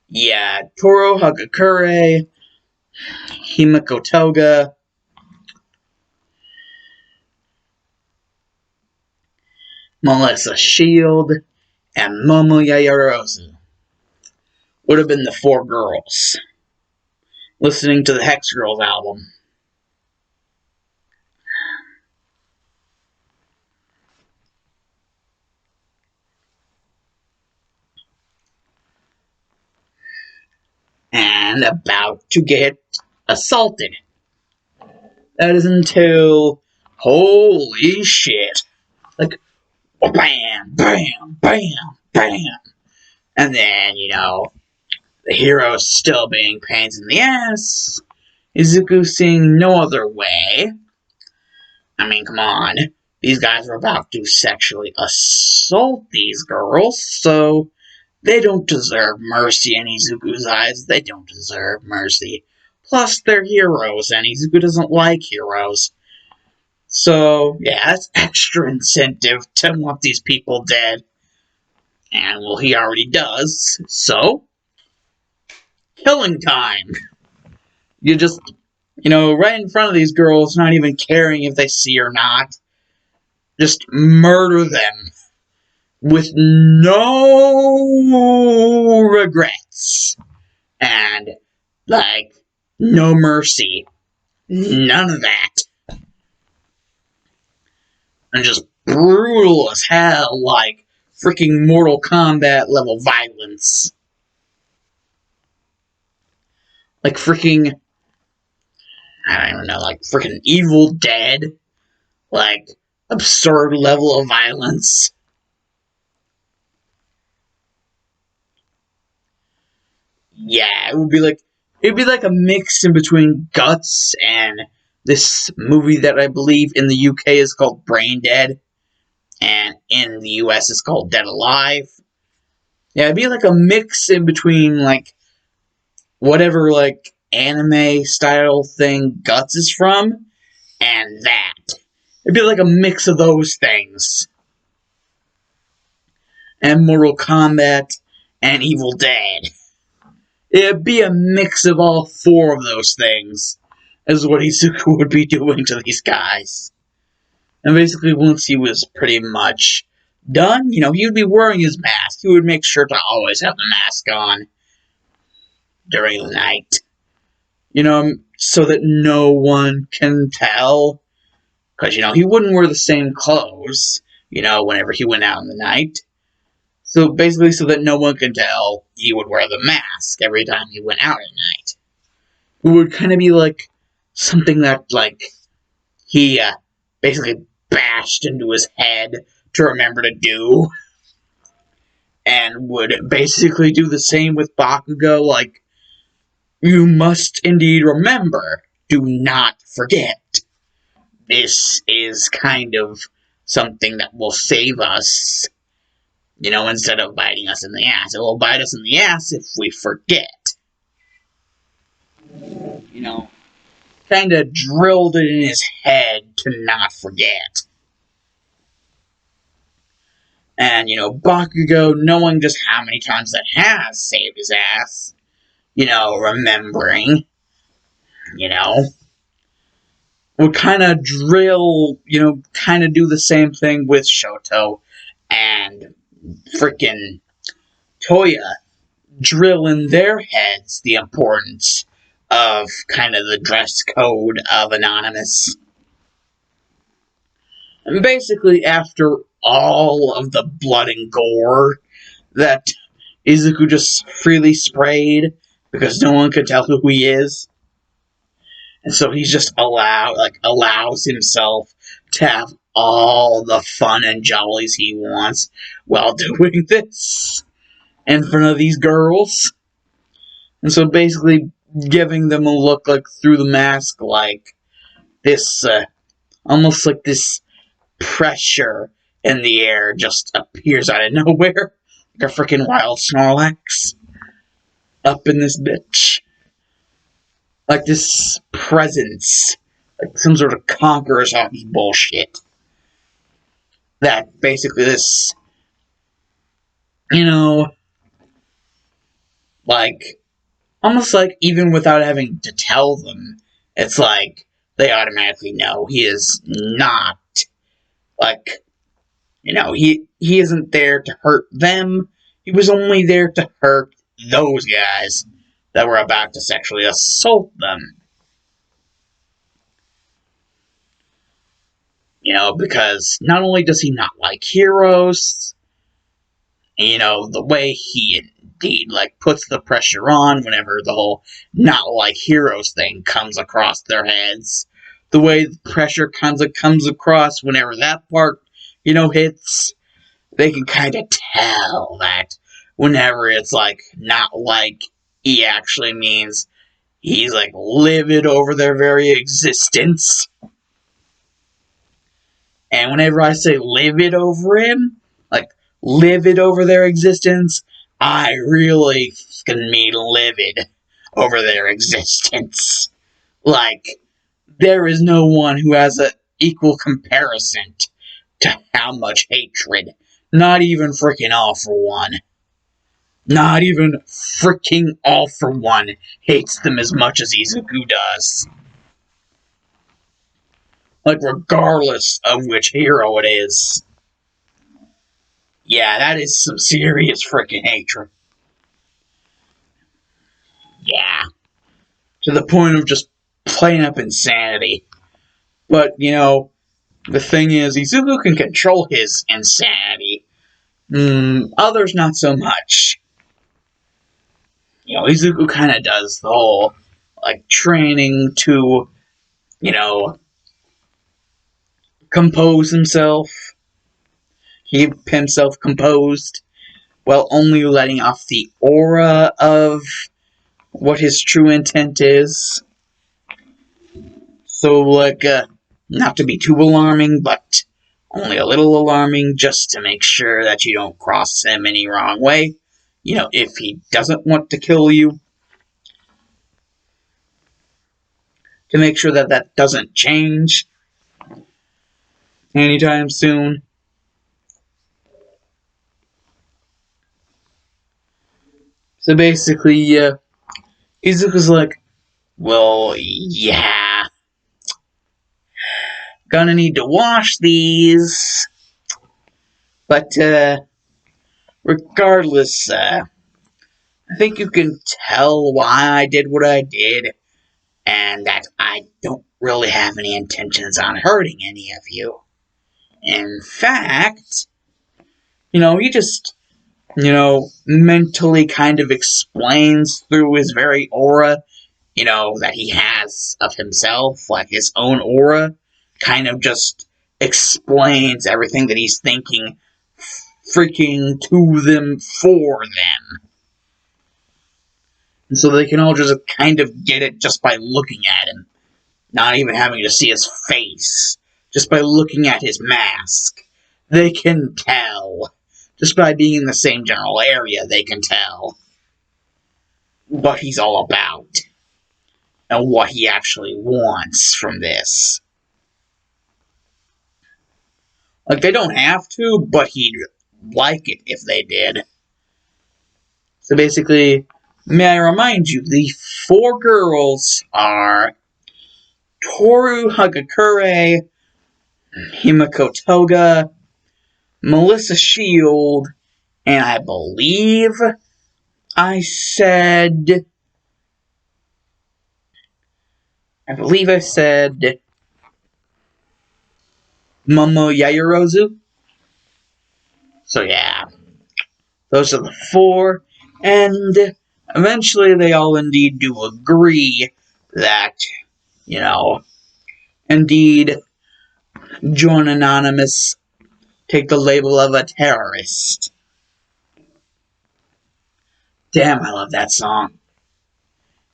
Yeah, Toro Hagakure, Himiko Toga, Melissa Shield, and Momo Yayarozu would have been the four girls listening to the Hex Girls album. And about to get assaulted. That is until, holy shit, like, bam, bam, bam, bam. And then, the heroes still being pains in the ass. Izuku seeing no other way. I mean, come on. These guys were about to sexually assault these girls, so they don't deserve mercy in Izuku's eyes. They don't deserve mercy. Plus, they're heroes, and Izuku doesn't like heroes. So, yeah, that's extra incentive to want these people dead. And, well, he already does, so... killing time! You just, right in front of these girls, not even caring if they see or not. Just murder them. With no regrets. And, no mercy. None of that. And just brutal as hell, freaking Mortal Kombat level violence. Freaking, I don't even know, freaking Evil Dead. Absurd level of violence. Yeah, it'd be like a mix in between Guts and this movie that I believe in the UK is called Brain Dead, and in the US it's called Dead Alive. Yeah, it'd be like a mix in between whatever anime style thing Guts is from, and that. It'd be like a mix of those things. And Mortal Kombat and Evil Dead. It'd be a mix of all four of those things, is what Izuku would be doing to these guys. And basically, once he was pretty much done, he would be wearing his mask. He would make sure to always have the mask on during the night. So that no one can tell. Because, he wouldn't wear the same clothes, whenever he went out in the night. So basically, so that no one could tell, he would wear the mask every time he went out at night. It would kind of be something that, he basically bashed into his head to remember to do. And would basically do the same with Bakugo, you must indeed remember, do not forget. This is kind of something that will save us. Instead of biting us in the ass. It will bite us in the ass if we forget. Kind of drilled it in his head to not forget. And, Bakugo, knowing just how many times that has saved his ass, remembering, would kind of drill, kind of do the same thing with Shoto and freaking Toya, drill in their heads the importance of kind of the dress code of Anonymous. And basically, after all of the blood and gore that Izuku just freely sprayed, because no one could tell who he is, and so he's just allows himself to have all the fun and jollies he wants while doing this in front of these girls. And so basically giving them a look through the mask this, almost like this pressure in the air just appears out of nowhere. Like a freaking wild Snorlax. Up in this bitch. Like this presence. Like some sort of conqueror's hockey bullshit. That basically this, almost even without having to tell them, it's they automatically know he is not, he isn't there to hurt them. He was only there to hurt those guys that were about to sexually assault them. Because not only does he not like heroes, the way he indeed, puts the pressure on whenever the whole not like heroes thing comes across their heads. The way the pressure comes across whenever that part, hits. They can kind of tell that whenever it's, not like he actually means he's, livid over their very existence. And whenever I say livid over him, livid over their existence, I really fucking mean livid over their existence. There is no one who has an equal comparison to how much hatred Not even freaking All for One. Not even freaking All for One hates them as much as Izuku does. Like, regardless of which hero it is. Yeah, that is some serious freaking hatred. Yeah. To the point of just plain up insanity. But, you know, the thing is, Izuku can control his insanity. Others not so much. You know, Izuku kind of does the whole, like, training to, you know, compose himself. Keep himself composed, while only letting off the aura of what his true intent is. So, like, not to be too alarming, but only a little alarming, just to make sure that you don't cross him any wrong way. You know, if he doesn't want to kill you, to make sure that that doesn't change anytime soon. So basically, Izuku's like, well, yeah, gonna need to wash these, but, regardless, I think you can tell why I did what I did, and that I don't really have any intentions on hurting any of you. In fact, you know, he just, you know, mentally kind of explains through his very aura, you know, that he has of himself, like his own aura, kind of just explains everything that he's thinking freaking to them for them. And so they can all just kind of get it just by looking at him. Not even having to see his face. Just by looking at his mask. They can tell. Just by being in the same general area, they can tell what he's all about. And what he actually wants from this. Like, they don't have to, but he'd like it if they did. So basically, may I remind you, the 4 girls are Toru Hagakure, Himiko Toga, Melissa Shield, and I believe I said Momo Yaoyorozu. So yeah, those are the 4, and eventually they all indeed do agree that, you know, indeed, join Anonymous, take the label of a terrorist. Damn, I love that song.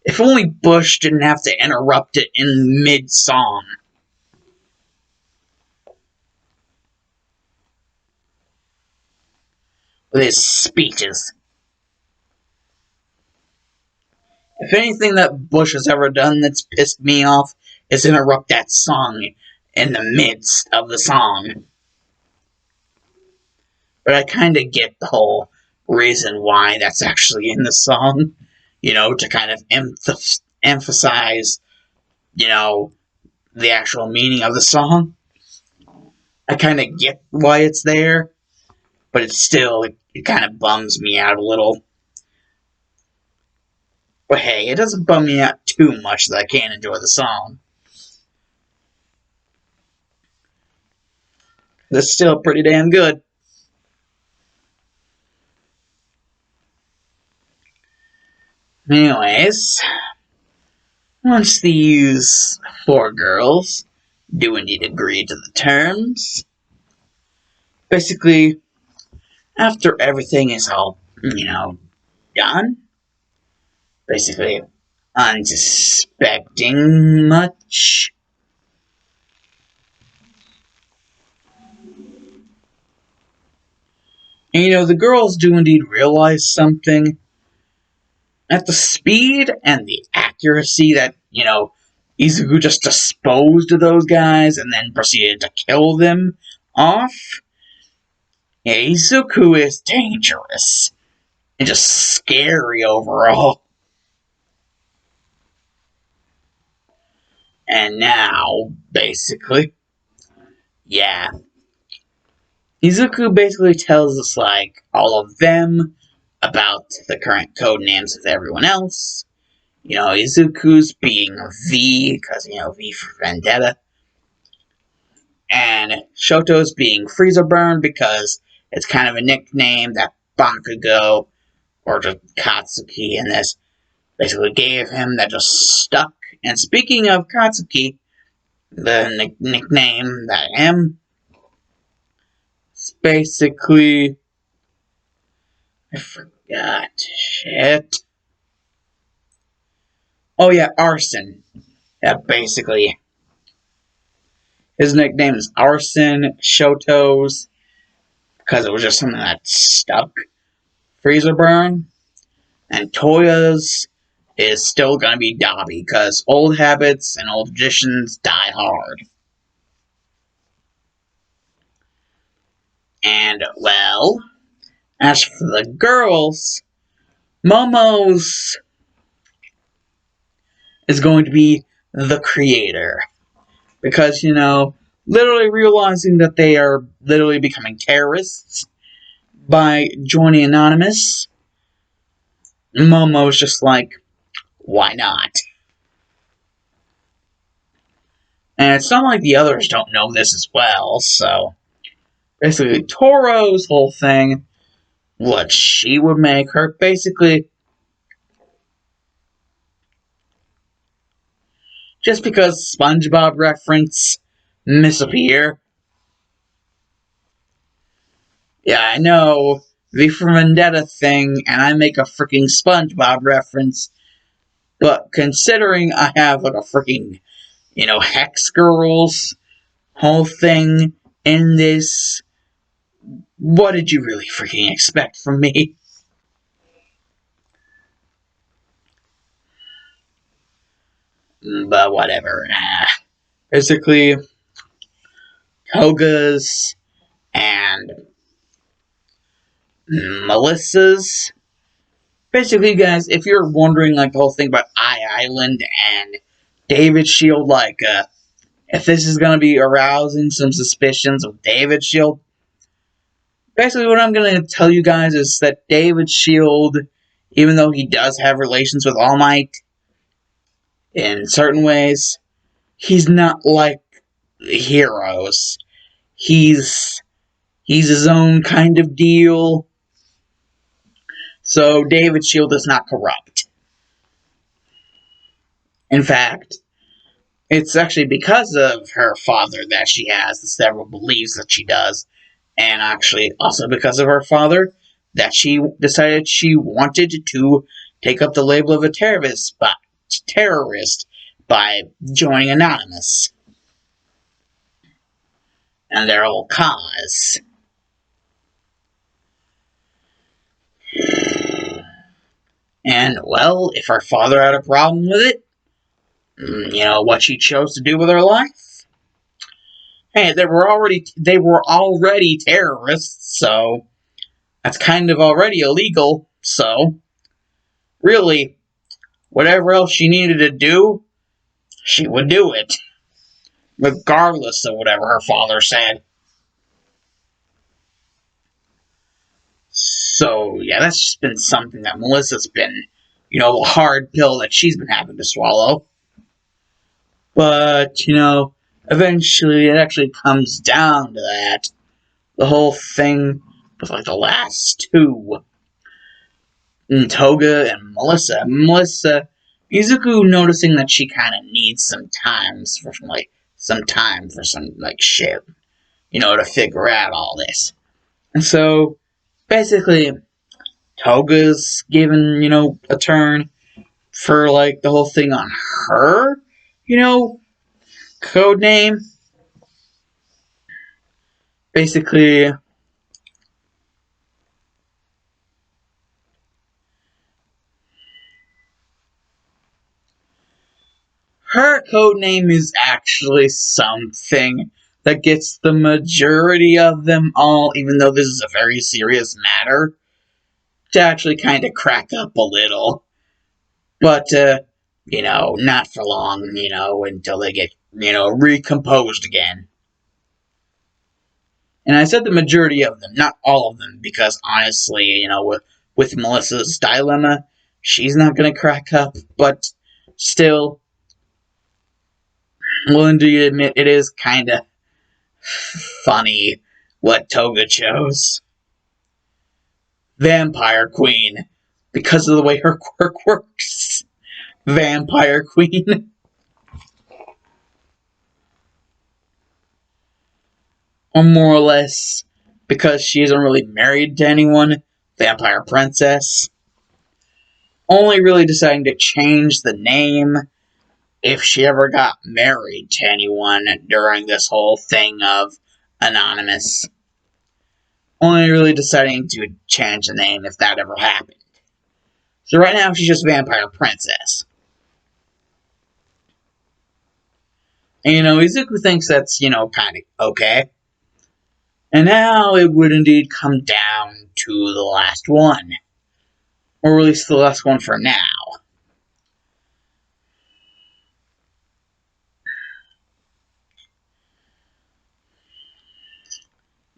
If only Bush didn't have to interrupt it in mid-song. With his speeches. If anything that Bush has ever done that's pissed me off is interrupt that song in the midst of the song. But I kind of get the whole reason why that's actually in the song. You know, to kind of emphasize, you know, the actual meaning of the song. I kind of get why it's there, but it's still, it kind of bums me out a little. But hey, it doesn't bum me out too much that I can't enjoy the song. It's still pretty damn good. Anyways, once these 4 girls do indeed agree to the terms, basically, after everything is all, you know, done, basically unsuspecting much, and you know, the girls do indeed realize something. At the speed and the accuracy that, you know, Izuku just disposed of those guys and then proceeded to kill them off, Yeah, Izuku is dangerous and just scary overall. And now, basically, yeah, Izuku basically tells us, like, all of them about the current code names of everyone else. You know, Izuku's being V, because, you know, V for Vendetta. And Shoto's being Freezer Burn, because it's kind of a nickname that Bakugo, or just Katsuki in this, basically gave him that just stuck. And speaking of Katsuki, the nickname that I am, it's basically, I forgot, shit. Oh yeah, Arson. Yeah, basically, his nickname is Arson Shoto's, because it was just something that stuck. Freezer Burn. And Toya's is still gonna be Dobby, because old habits and old traditions die hard. And, well, as for the girls, Momo's is going to be the creator. Because, you know, literally realizing that they are literally becoming terrorists by joining Anonymous, Momo's just like, why not? And it's not like the others don't know this as well, so basically Toro's whole thing, what she would make her, basically, just because SpongeBob reference misappear. Yeah, I know, the for Vendetta thing, and I make a freaking SpongeBob reference, but considering I have like a freaking, you know, Hex Girls whole thing in this, what did you really freaking expect from me? But whatever. Basically, Koga's and Melissa's. Basically, guys, if you're wondering, like, the whole thing about Island and David Shield, like, if this is gonna be arousing some suspicions of David Shield, basically what I'm gonna tell you guys is that David Shield, even though he does have relations with All Might in certain ways, he's not like heroes. He's his own kind of deal. So David Shield is not corrupt. In fact, it's actually because of her father that she has the several beliefs that she does, and actually also because of her father that she decided she wanted to take up the label of a terrorist by joining Anonymous and their whole cause. And, well, if her father had a problem with it, you know, what she chose to do with her life? Hey, they were already terrorists, so that's kind of already illegal, so really, whatever else she needed to do, she would do it. Regardless of whatever her father said. So, yeah, that's just been something that Melissa's been, you know, a hard pill that she's been having to swallow. But, you know, eventually it actually comes down to that. The whole thing with, like, the last two, Toga and Melissa. Izuku noticing that she kind of needs some time for some, like, shit, you know, to figure out all this. And so, basically, Toga's given, you know, a turn for, like, the whole thing on her, you know, code name. Basically, her code name is actually something that gets the majority of them all, even though this is a very serious matter, to actually kind of crack up a little. But, not for long, until they get, recomposed again. And I said the majority of them, not all of them, because honestly, with Melissa's dilemma, she's not going to crack up, but still, willing to admit it is kind of funny what Toga chose. Vampire Queen, because of the way her quirk works. Vampire Queen. Or more or less, because she isn't really married to anyone, Vampire Princess. Only really deciding to change the name if she ever got married to anyone during this whole thing of Anonymous. Only really deciding to change the name if that ever happened. So right now she's just Vampire Princess. And Izuku thinks that's, kind of okay. And now it would indeed come down to the last one. Or at least the last one for now.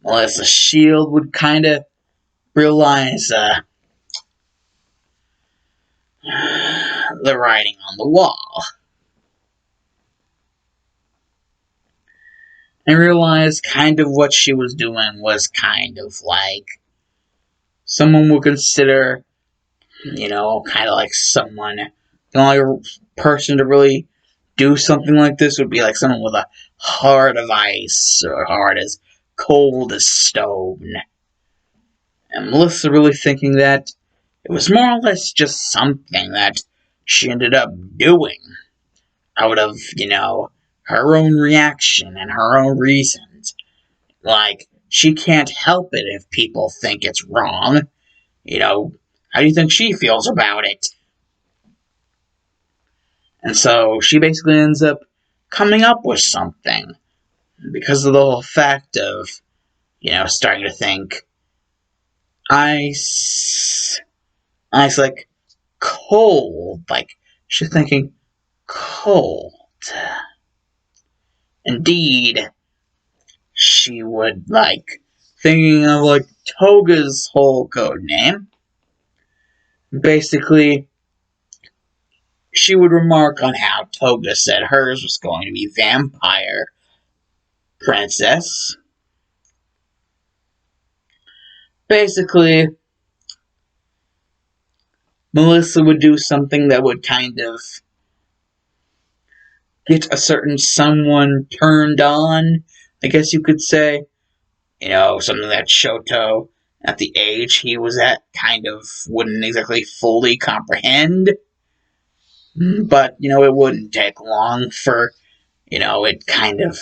Melissa Shield would kind of realize the writing on the wall. And realize kind of what she was doing was kind of like someone would consider, kind of like someone, the only person to really do something like this would be like someone with a heart of ice or a heart as cold as stone. And Melissa really thinking that it was more or less just something that she ended up doing out of, her own reaction and her own reasons. Like, she can't help it if people think it's wrong. How do you think she feels about it? And so she basically ends up coming up with something because of the whole fact of, starting to think ice like cold. Like, she's thinking cold. Indeed, she would like thinking of like Toga's whole code name. Basically, she would remark on how Toga said hers was going to be Vampire Princess. Basically, Melissa would do something that would kind of get a certain someone turned on, I guess you could say. Something that Shoto, at the age he was at, kind of wouldn't exactly fully comprehend. But, it wouldn't take long for, it kind of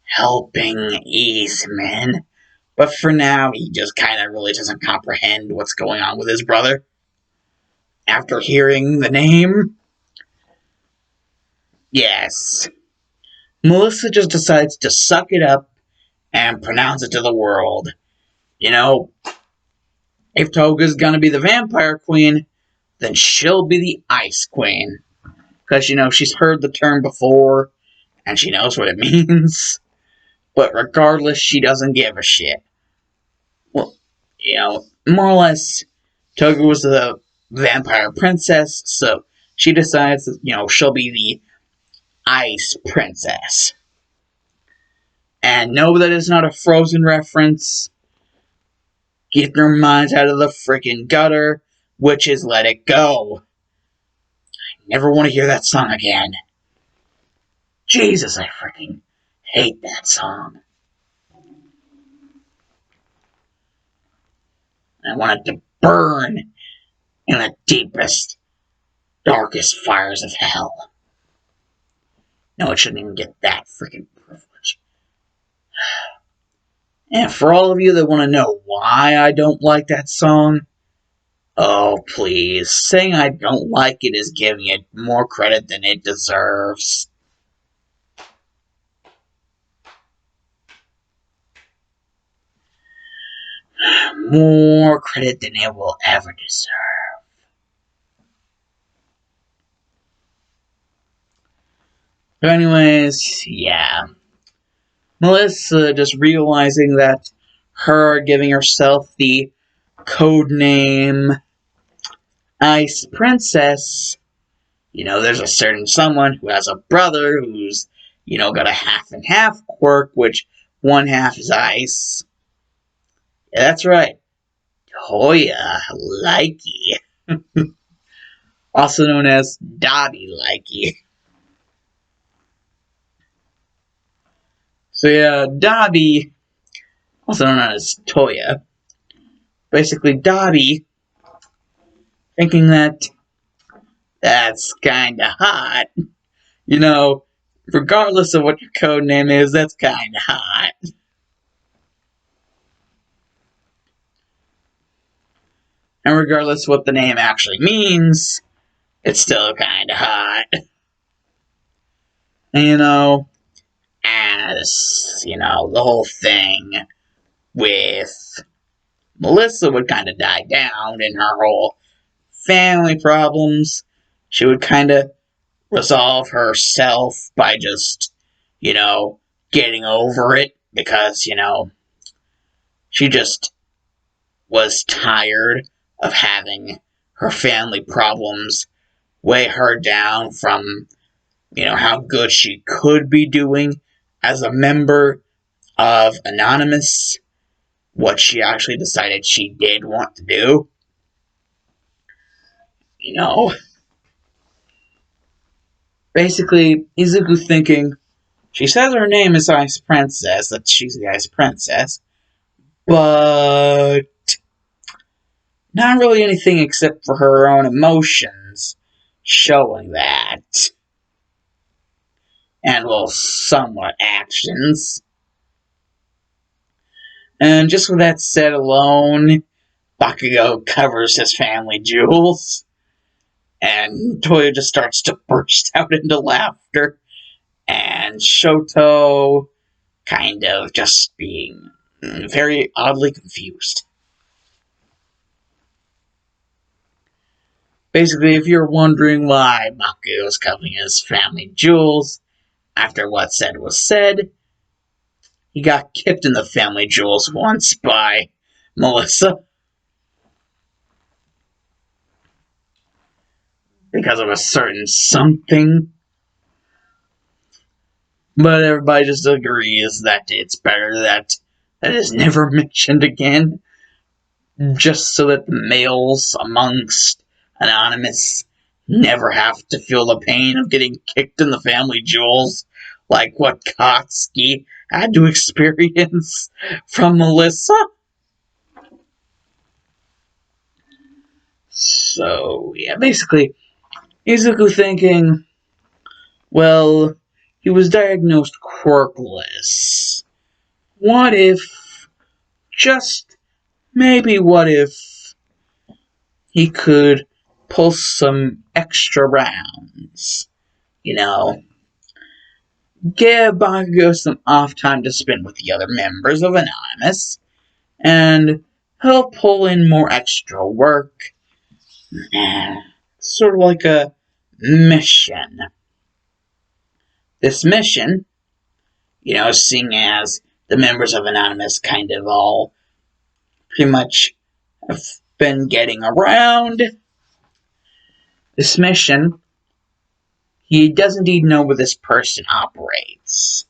helping ease him in. But for now, he just kind of really doesn't comprehend what's going on with his brother. After hearing the name, yes, Melissa just decides to suck it up and pronounce it to the world. If Toga's gonna be the Vampire Queen, then she'll be the Ice Queen. Because, she's heard the term before, and she knows what it means. But regardless, she doesn't give a shit. Well, more or less, Toga was the Vampire Princess, so she decides that, she'll be the Ice Princess. And no, that is not a Frozen reference. Get your minds out of the freaking gutter, witches, let it go. I never want to hear that song again. Jesus, I freaking hate that song. I want it to burn in the deepest, darkest fires of hell. No, it shouldn't even get that freaking privilege. And for all of you that want to know why I don't like that song, oh, please, saying I don't like it is giving it more credit than it deserves. more credit than it will ever deserve. But anyways, yeah. Melissa just realizing that her giving herself the code name Ice Princess, there's a certain someone who has a brother who's, got a half and half quirk, which one half is ice. Yeah, that's right. Toya Likey. Also known as Dottie Likey. So yeah, Dottie, also known as Toya, basically Dottie, thinking that that's kinda hot. Regardless of what your code name is, that's kinda hot. And regardless what the name actually means, it's still kinda hot. And as, the whole thing with Melissa would kind of die down in her whole family problems, she would kind of resolve herself by just, getting over it because, she just was tired of having her family problems weigh her down from, how good she could be doing as a member of Anonymous, what she actually decided she did want to do. Basically, Izuku thinking, she says her name is Ice Princess, that she's the Ice Princess, but not really anything except for her own emotions showing that. And, well, somewhat actions. And just with that said alone, Bakugo covers his family jewels, and Toya just starts to burst out into laughter, and Shoto kind of just being very oddly confused. Basically, if you're wondering why Bakugo is covering his family jewels after what said was said, he got kicked in the family jewels once by Melissa because of a certain something. But everybody just agrees that it's better that is never mentioned again, just so that the males amongst Anonymous never have to feel the pain of getting kicked in the family jewels, like what Katsuki had to experience from Melissa. So, yeah, basically, Izuku thinking, well, he was diagnosed quirkless. What if, just maybe what if, he could pull some extra rounds? Give Bakugo some off time to spend with the other members of Anonymous, and he'll pull in more extra work. Sort of like a mission. This mission, seeing as the members of Anonymous kind of all pretty much have been getting around, this mission, he does indeed know where this person operates.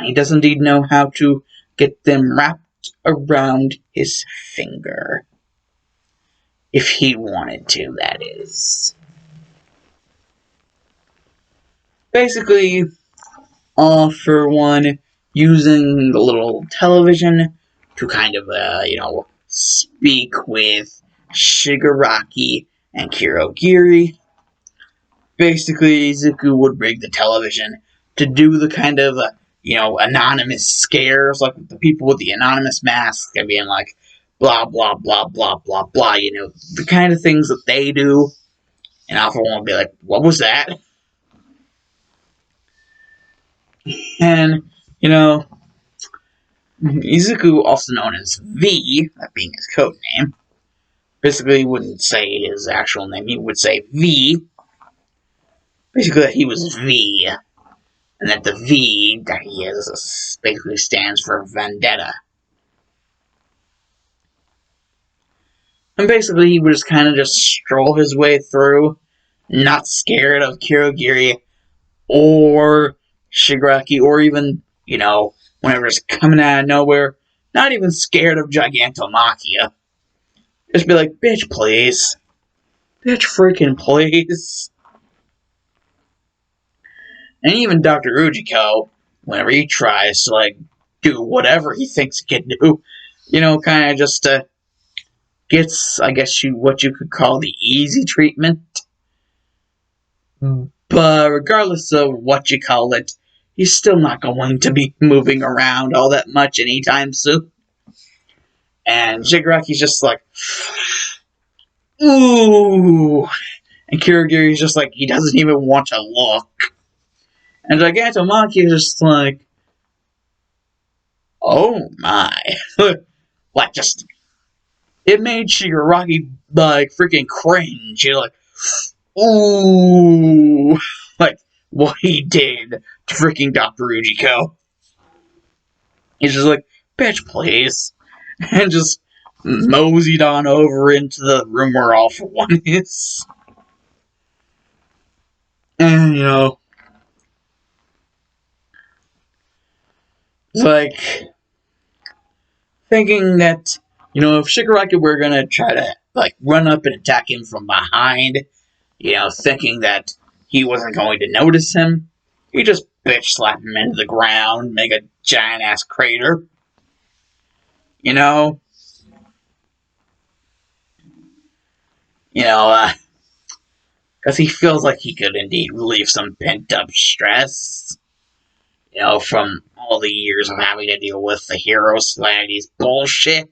He does indeed know how to get them wrapped around his finger. If he wanted to, that is. Basically, all for one, using the little television to kind of, speak with Shigaraki and Kirogiri. Basically, Izuku would rig the television to do the kind of, anonymous scares, like the people with the anonymous masks and being like, blah, blah, blah, blah, blah, blah, the kind of things that they do. And Alpha 1 would be like, what was that? And, Izuku, also known as V, that being his code name, basically he wouldn't say his actual name, he would say V. Basically that he was V, and that the V that he is basically stands for Vendetta. And basically he would just kind of just stroll his way through, not scared of Kirigiri or Shigaraki, or even, whenever it's coming out of nowhere, not even scared of Gigantomachia. Just be like, bitch, please. Bitch, freaking please. And even Dr. Ujiko, whenever he tries to, do whatever he thinks he can do, kind of just gets, I guess, what you could call the easy treatment. But regardless of what you call it, he's still not going to be moving around all that much anytime soon. And Shigaraki's just like, ooh. And Kirigiri's just like, he doesn't even want to look. And Gigantomachia is just like, oh my. It made Shigaraki, freaking cringe. You're like, ooh. What he did to freaking Dr. Ujiko. He's just like, bitch, please. And just moseyed on over into the room where All For One is. And, thinking that, if Shigaraki were gonna try to, run up and attack him from behind, thinking that he wasn't going to notice him, he just bitch slap him into the ground, make a giant-ass crater. Because he feels like he could indeed relieve some pent-up stress, from all the years of having to deal with the Hero Society's bullshit.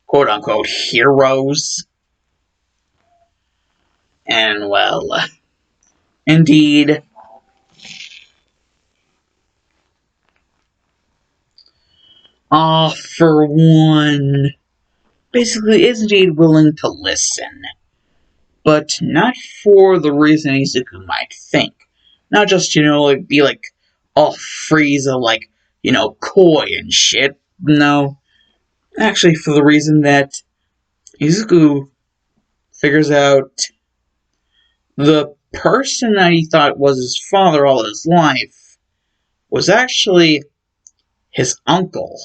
Quote-unquote heroes. And, indeed, All For One basically is indeed willing to listen. But not for the reason Izuku might think. Not just, be all Frieza, coy and shit. No. Actually, for the reason that Izuku figures out the person that he thought was his father all his life was actually his uncle.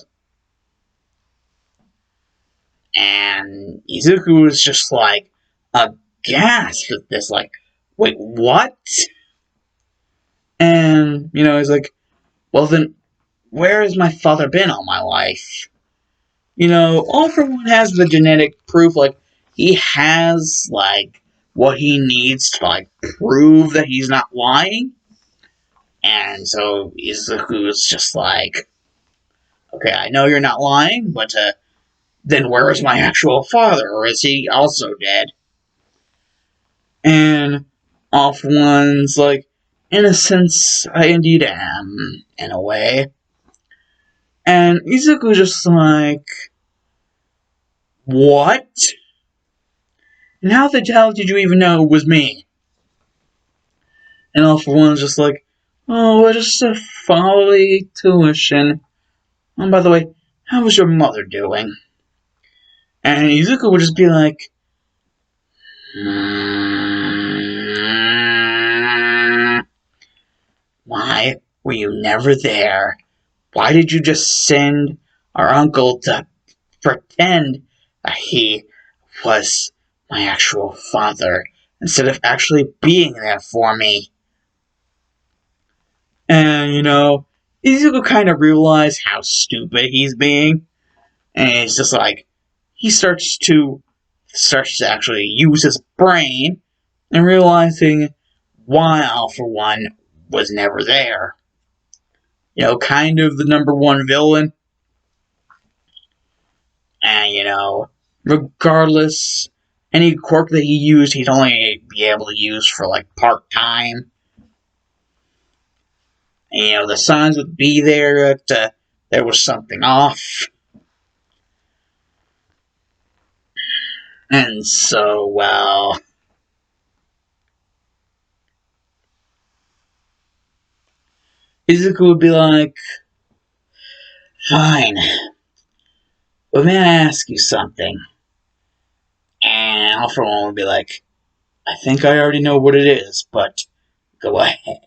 And Izuku was just aghast at this, wait, what? And, he's like, well then, where has my father been all my life? All For One has the genetic proof, he has, what he needs to, prove that he's not lying. And so Izuku's just like, okay, I know you're not lying, but, then where is my actual father, or is he also dead? And All For One's in a sense, I indeed am, in a way. And Izuku's just like, what? And how the hell did you even know it was me? And All For One's just like, oh, we're just a folly tuition. Oh, by the way, how was your mother doing? And Izuku would just be like, why were you never there? Why did you just send our uncle to pretend that he was my actual father instead of actually being there for me? And, Izuku kind of realized how stupid he's being. And it's just he starts to actually use his brain and realizing why All For One was never there. Kind of the number one villain. And, regardless, any quirk that he used, he'd only be able to use for, part-time. And, the signs would be there to there was something off. And so, well, Izuku would be like, fine, but may I ask you something? And All For One would be like, I think I already know what it is, but go ahead.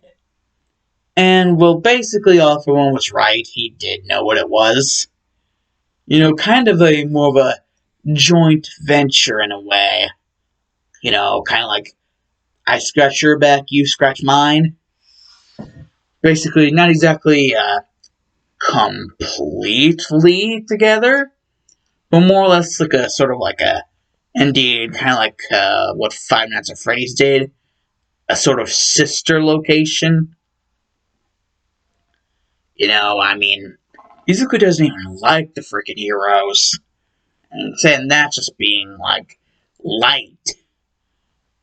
And, well, basically, All For One was right. He did know what it was. You know, kind of a more of a joint venture in a way. You know, kind of like, I scratch your back, you scratch mine. Basically, not exactly completely together, but more or less like a sort of like a, indeed, kind of like what Five Nights at Freddy's did, a sort of sister location. You know, I mean, Izuku doesn't even like the freaking heroes. And saying that's just being, like, light.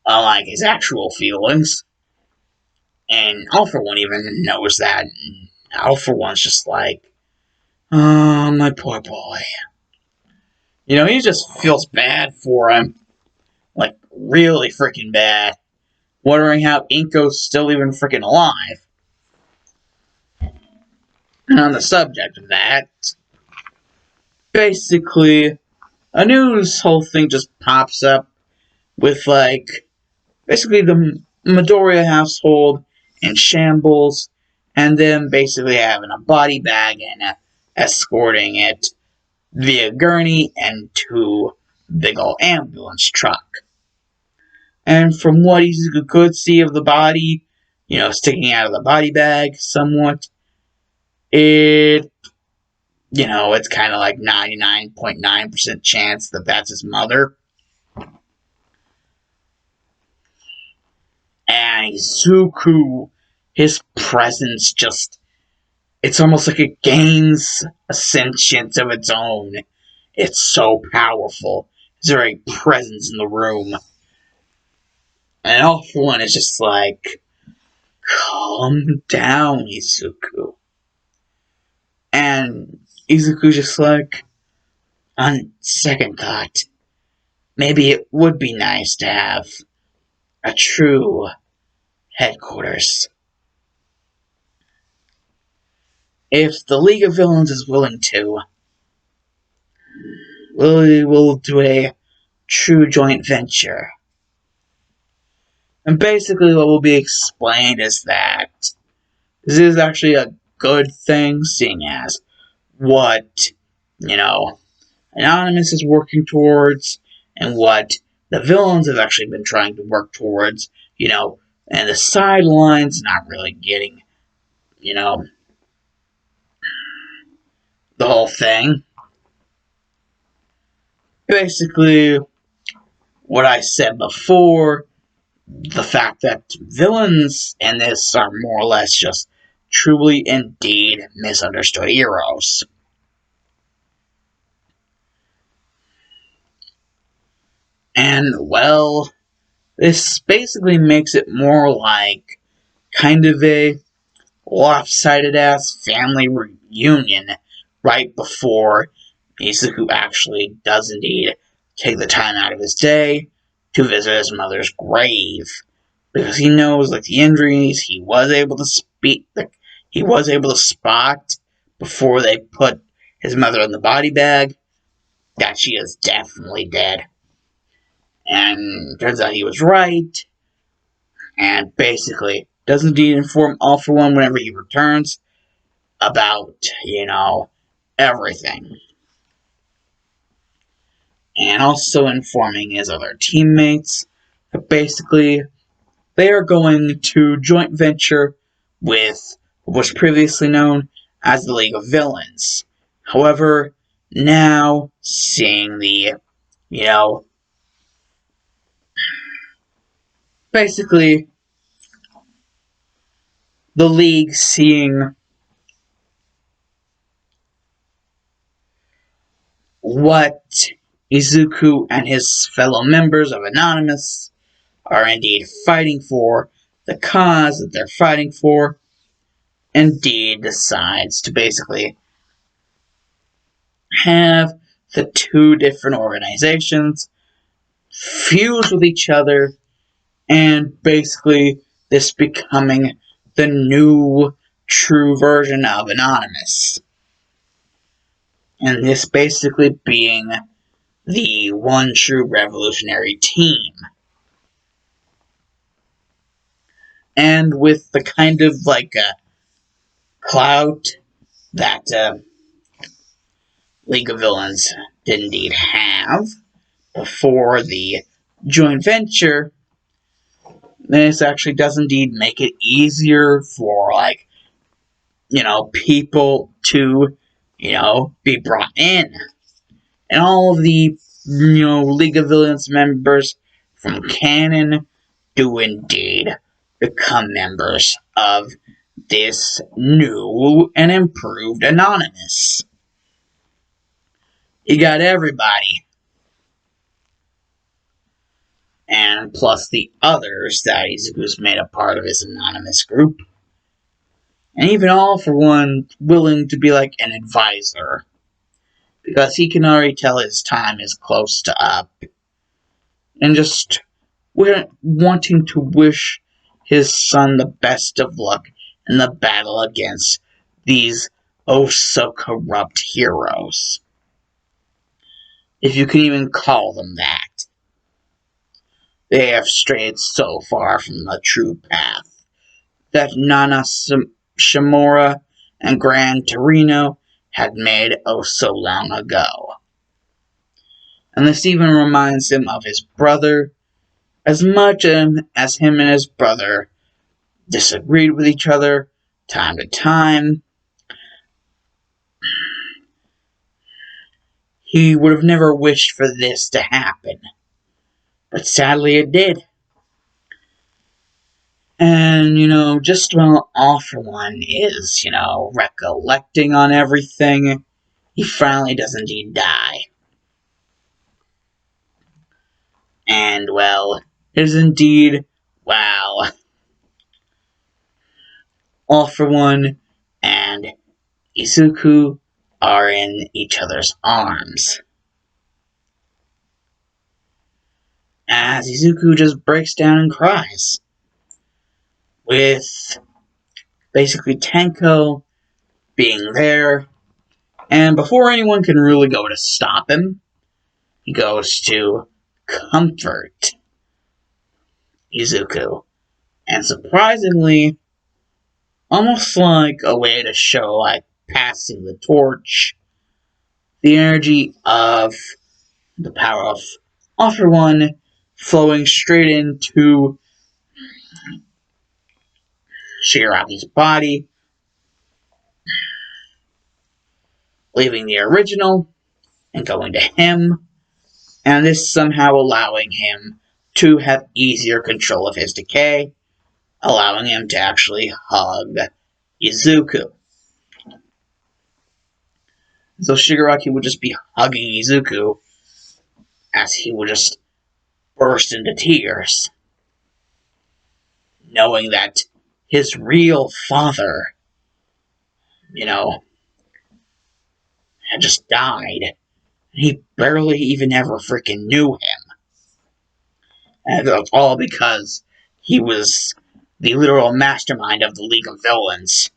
Unlike his actual feelings. And All For One even knows that. And All For One's just like, oh, my poor boy. You know, he just feels bad for him. Like, really freaking bad. Wondering how Inko's still even freaking alive. And on the subject of that, basically, a news whole thing just pops up with, like, basically the Midoriya household in shambles, and them basically having a body bag and escorting it via gurney and to big ol' ambulance truck. And from what Izuku could see of the body, you know, sticking out of the body bag somewhat, it, you know, it's kind of like 99.9% chance that that's his mother. And Izuku, his presence just, it's almost like it gains a sentience of its own. It's so powerful. His very presence in the room. And All For One is just like, calm down, Izuku. And Izuku's just like, on second thought, maybe it would be nice to have a true headquarters. If the League of Villains is willing to, we will do a true joint venture. And basically what will be explained is that this is actually a good thing, seeing as what, you know, Anonymous is working towards, and what the villains have actually been trying to work towards, you know, and the sidelines not really getting, you know, the whole thing. Basically, what I said before, the fact that villains in this are more or less just truly indeed misunderstood heroes. And, well, this basically makes it more like kind of a lopsided-ass family reunion right before Izuku actually does indeed take the time out of his day to visit his mother's grave. Because he knows, like, the injuries he was able to he was able to spot before they put his mother in the body bag, that she is definitely dead. And turns out he was right, and basically does indeed inform All For One whenever he returns about, you know, everything. And also informing his other teammates that basically they are going to joint venture with what was previously known as the League of Villains. However, now seeing the, you know, basically the League seeing what Izuku and his fellow members of Anonymous are indeed fighting for, the cause that they're fighting for, indeed decides to basically have the two different organizations fuse with each other, and basically this becoming the new true version of Anonymous. And this basically being the one true revolutionary team. And with the kind of clout that League of Villains did indeed have before the joint venture, this actually does indeed make it easier for, people to, be brought in. And all of the, League of Villains members from canon do indeed become members of this new and improved Anonymous. You got everybody. And plus the others that Izuku's made a part of his Anonymous group. And even All For One willing to be like an advisor. Because he can already tell his time is close to up. And just wanting to wish his son the best of luck in the battle against these oh-so-corrupt heroes. If you can even call them that. They have strayed so far from the true path that Nana Shimura and Gran Torino had made oh so long ago. And this even reminds him of his brother, as much as him and his brother disagreed with each other time to time. He would have never wished for this to happen. But sadly it did. And, just while All For One is, recollecting on everything, he finally does indeed die. And, well, it is indeed, wow, All For One and Izuku are in each other's arms. As Izuku just breaks down and cries. With basically Tenko being there. And before anyone can really go to stop him, he goes to comfort Izuku. And surprisingly, almost like a way to show, passing the torch, the energy of the power of All For One flowing straight into Shigaraki's body, leaving the original and going to him, and this somehow allowing him to have easier control of his decay, allowing him to actually hug Izuku. So Shigaraki would just be hugging Izuku as he would just burst into tears, knowing that his real father, had just died. He barely even ever freaking knew him. And it's all because he was the literal mastermind of the League of Villains.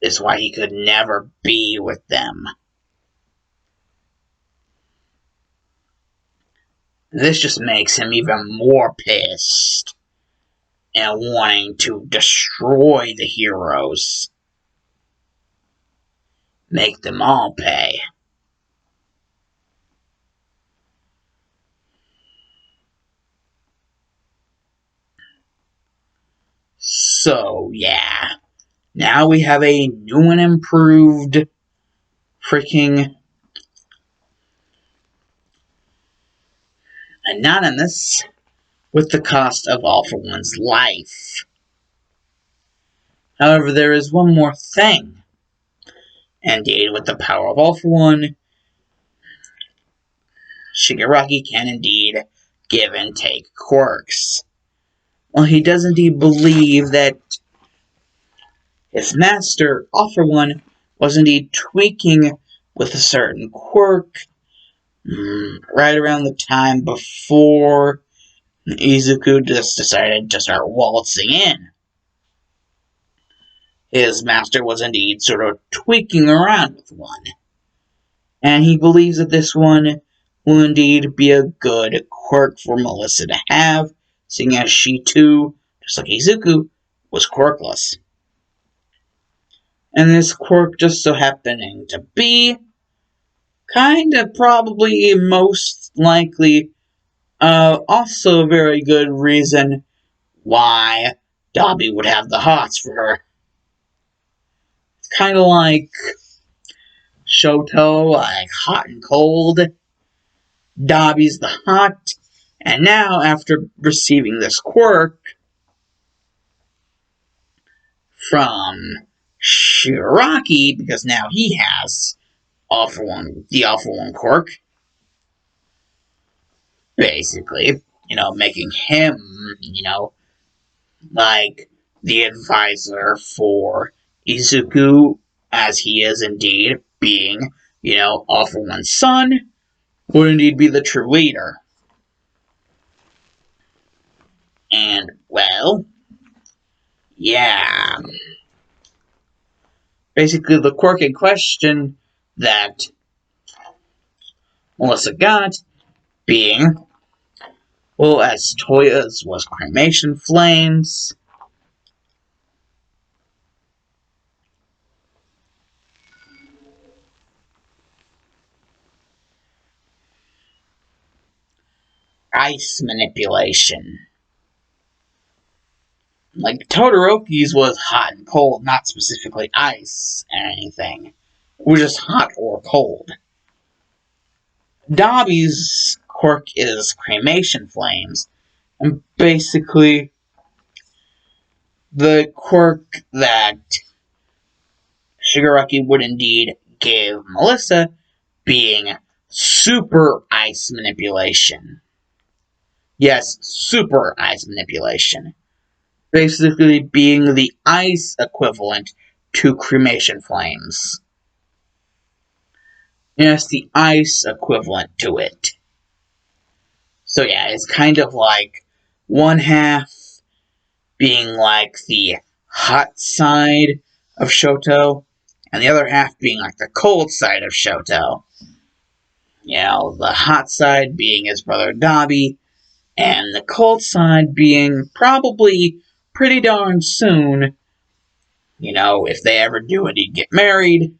Is why he could never be with them. This just makes him even more pissed and wanting to destroy the heroes. Make them all pay. So, yeah. Now we have a new and improved freaking Anonymous with the cost of All For One's life. However, there is one more thing. Indeed, with the power of All For One, Shigaraki can indeed give and take quirks. Well, he does indeed believe that his master, All For One, was indeed tweaking with a certain quirk right around the time before Izuku just decided to start waltzing in. His master was indeed sort of tweaking around with one, and he believes that this one will indeed be a good quirk for Melissa to have, seeing as she too, just like Izuku, was quirkless. And this quirk just so happening to be kinda probably most likely also a very good reason why Dabi would have the hots for her. It's kinda like Shoto, like hot and cold. Dabi's the hot. And now, after receiving this quirk from Shigaraki, because now he has the Awful One quirk, basically, making him, like the advisor for Izuku, as he is indeed being, Awful One's son, would indeed be the true leader. And, well, yeah. Basically, the quirk in question that Melissa got being, well, as Toya's was cremation flames, ice manipulation. Like, Todoroki's was hot and cold, not specifically ice or anything. It was just hot or cold. Dabi's quirk is cremation flames, and basically the quirk that Shigaraki would indeed give Melissa being super ice manipulation. Yes, super ice manipulation. Basically being the ice equivalent to cremation flames. Yes, the ice equivalent to it. So yeah, it's kind of like one half being like the hot side of Shoto, and the other half being like the cold side of Shoto. The hot side being his brother Dabi, and the cold side being probably pretty darn soon, if they ever do indeed get married,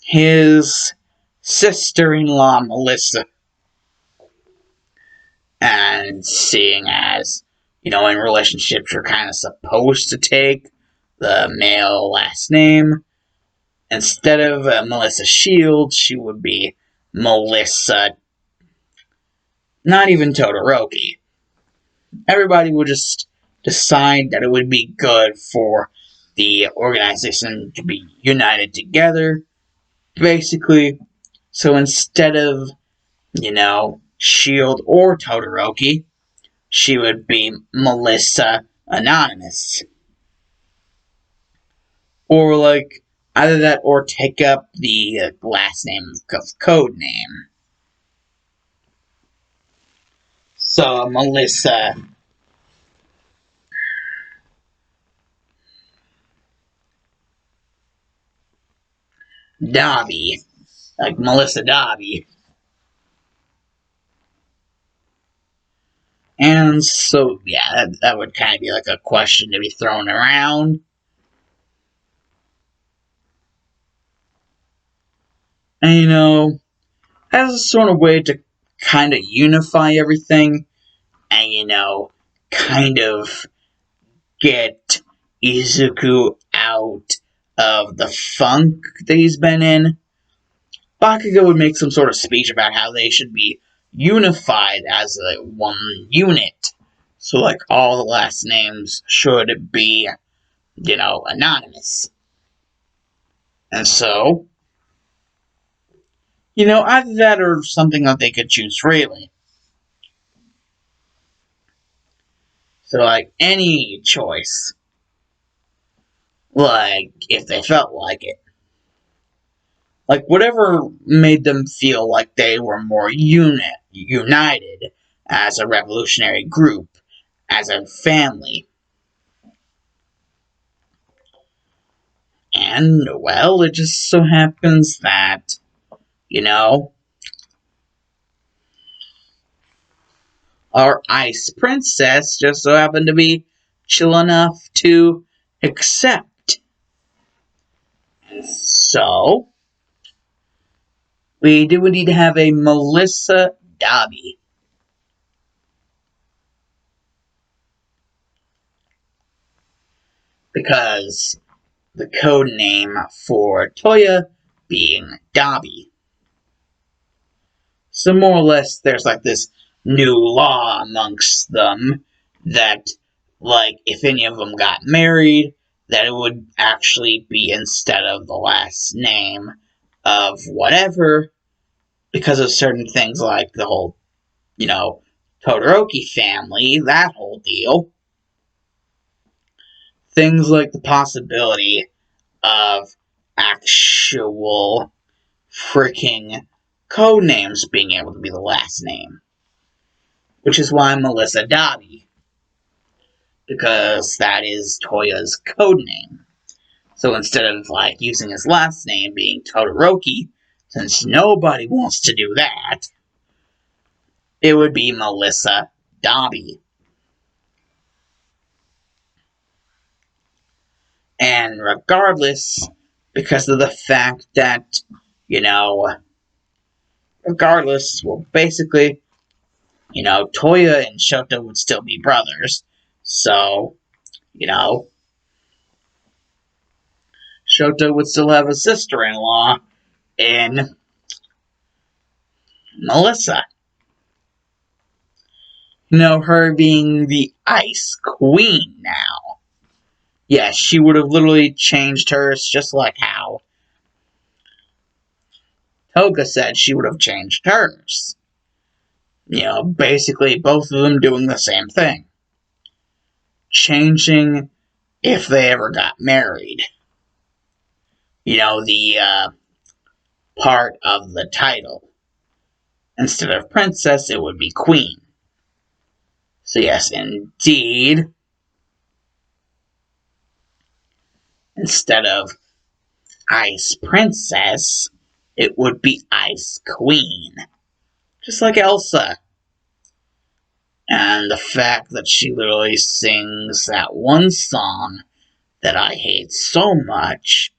his sister-in-law Melissa. And seeing as, in relationships you're kind of supposed to take the male last name, instead of Melissa Shields, she would be Melissa, not even Todoroki. Everybody would just decide that it would be good for the organization to be united together, basically. So instead of, Shield or Todoroki, she would be Melissa Anonymous. Or, like, either that or take up the last name of code name. So, Melissa Dabi. Like Melissa Dabi. And so, yeah, that would kind of be like a question to be thrown around. And, as a sort of way to kind of unify everything and, kind of get Izuku out of the funk that he's been in, Bakugo would make some sort of speech about how they should be unified as a one unit. So, like, all the last names should be, anonymous. And so, either that or something that they could choose freely. So, like, any choice. Like, if they felt like it. Like, whatever made them feel like they were more united as a revolutionary group, as a family. And, well, it just so happens that, you know, our ice princess just so happened to be chill enough to accept. And so, we do indeed have a Melissa Dobby. Because the code name for Toya being Dobby. So more or less there's like this new law amongst them that, like, if any of them got married, that it would actually be instead of the last name of whatever, because of certain things like the whole, Todoroki family, that whole deal. Things like the possibility of actual freaking code names being able to be the last name. Which is why Melissa Dobby, because that is Toya's code name. So instead of like using his last name being Todoroki, since nobody wants to do that, it would be Melissa Dobby. And regardless, because of the fact that, regardless, well, basically, Toya and Shoto would still be brothers. So, Shoto would still have a sister-in-law in Melissa. Her being the Ice Queen now. Yes, she would have literally changed hers just like how Toga said she would have changed hers. Basically both of them doing the same thing. Changing if they ever got married. The part of the title. Instead of princess, it would be queen. So yes, indeed, instead of Ice Princess, it would be Ice Queen. Just like Elsa. And the fact that she literally sings that one song that I hate so much.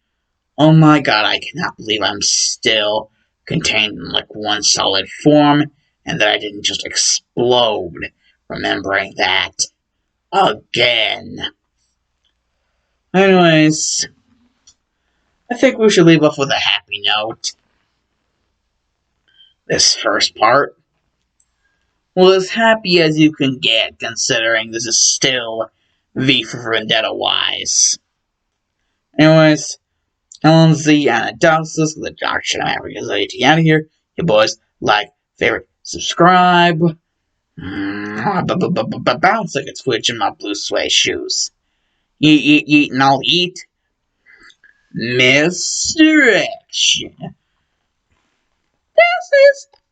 Oh my god, I cannot believe I'm still contained in like one solid form and that I didn't just explode remembering that again. Anyways, I think we should leave off with a happy note. This first part. Well, as happy as you can get, considering this is still V for Vendetta wise. Anyways, LMZ and Adopsis, the Dark Shadow Africa's AT out of here. You boys, like, favorite, subscribe. Bounce like a twitch in my blue suede shoes. Eat, and I'll eat. Misdirection. This is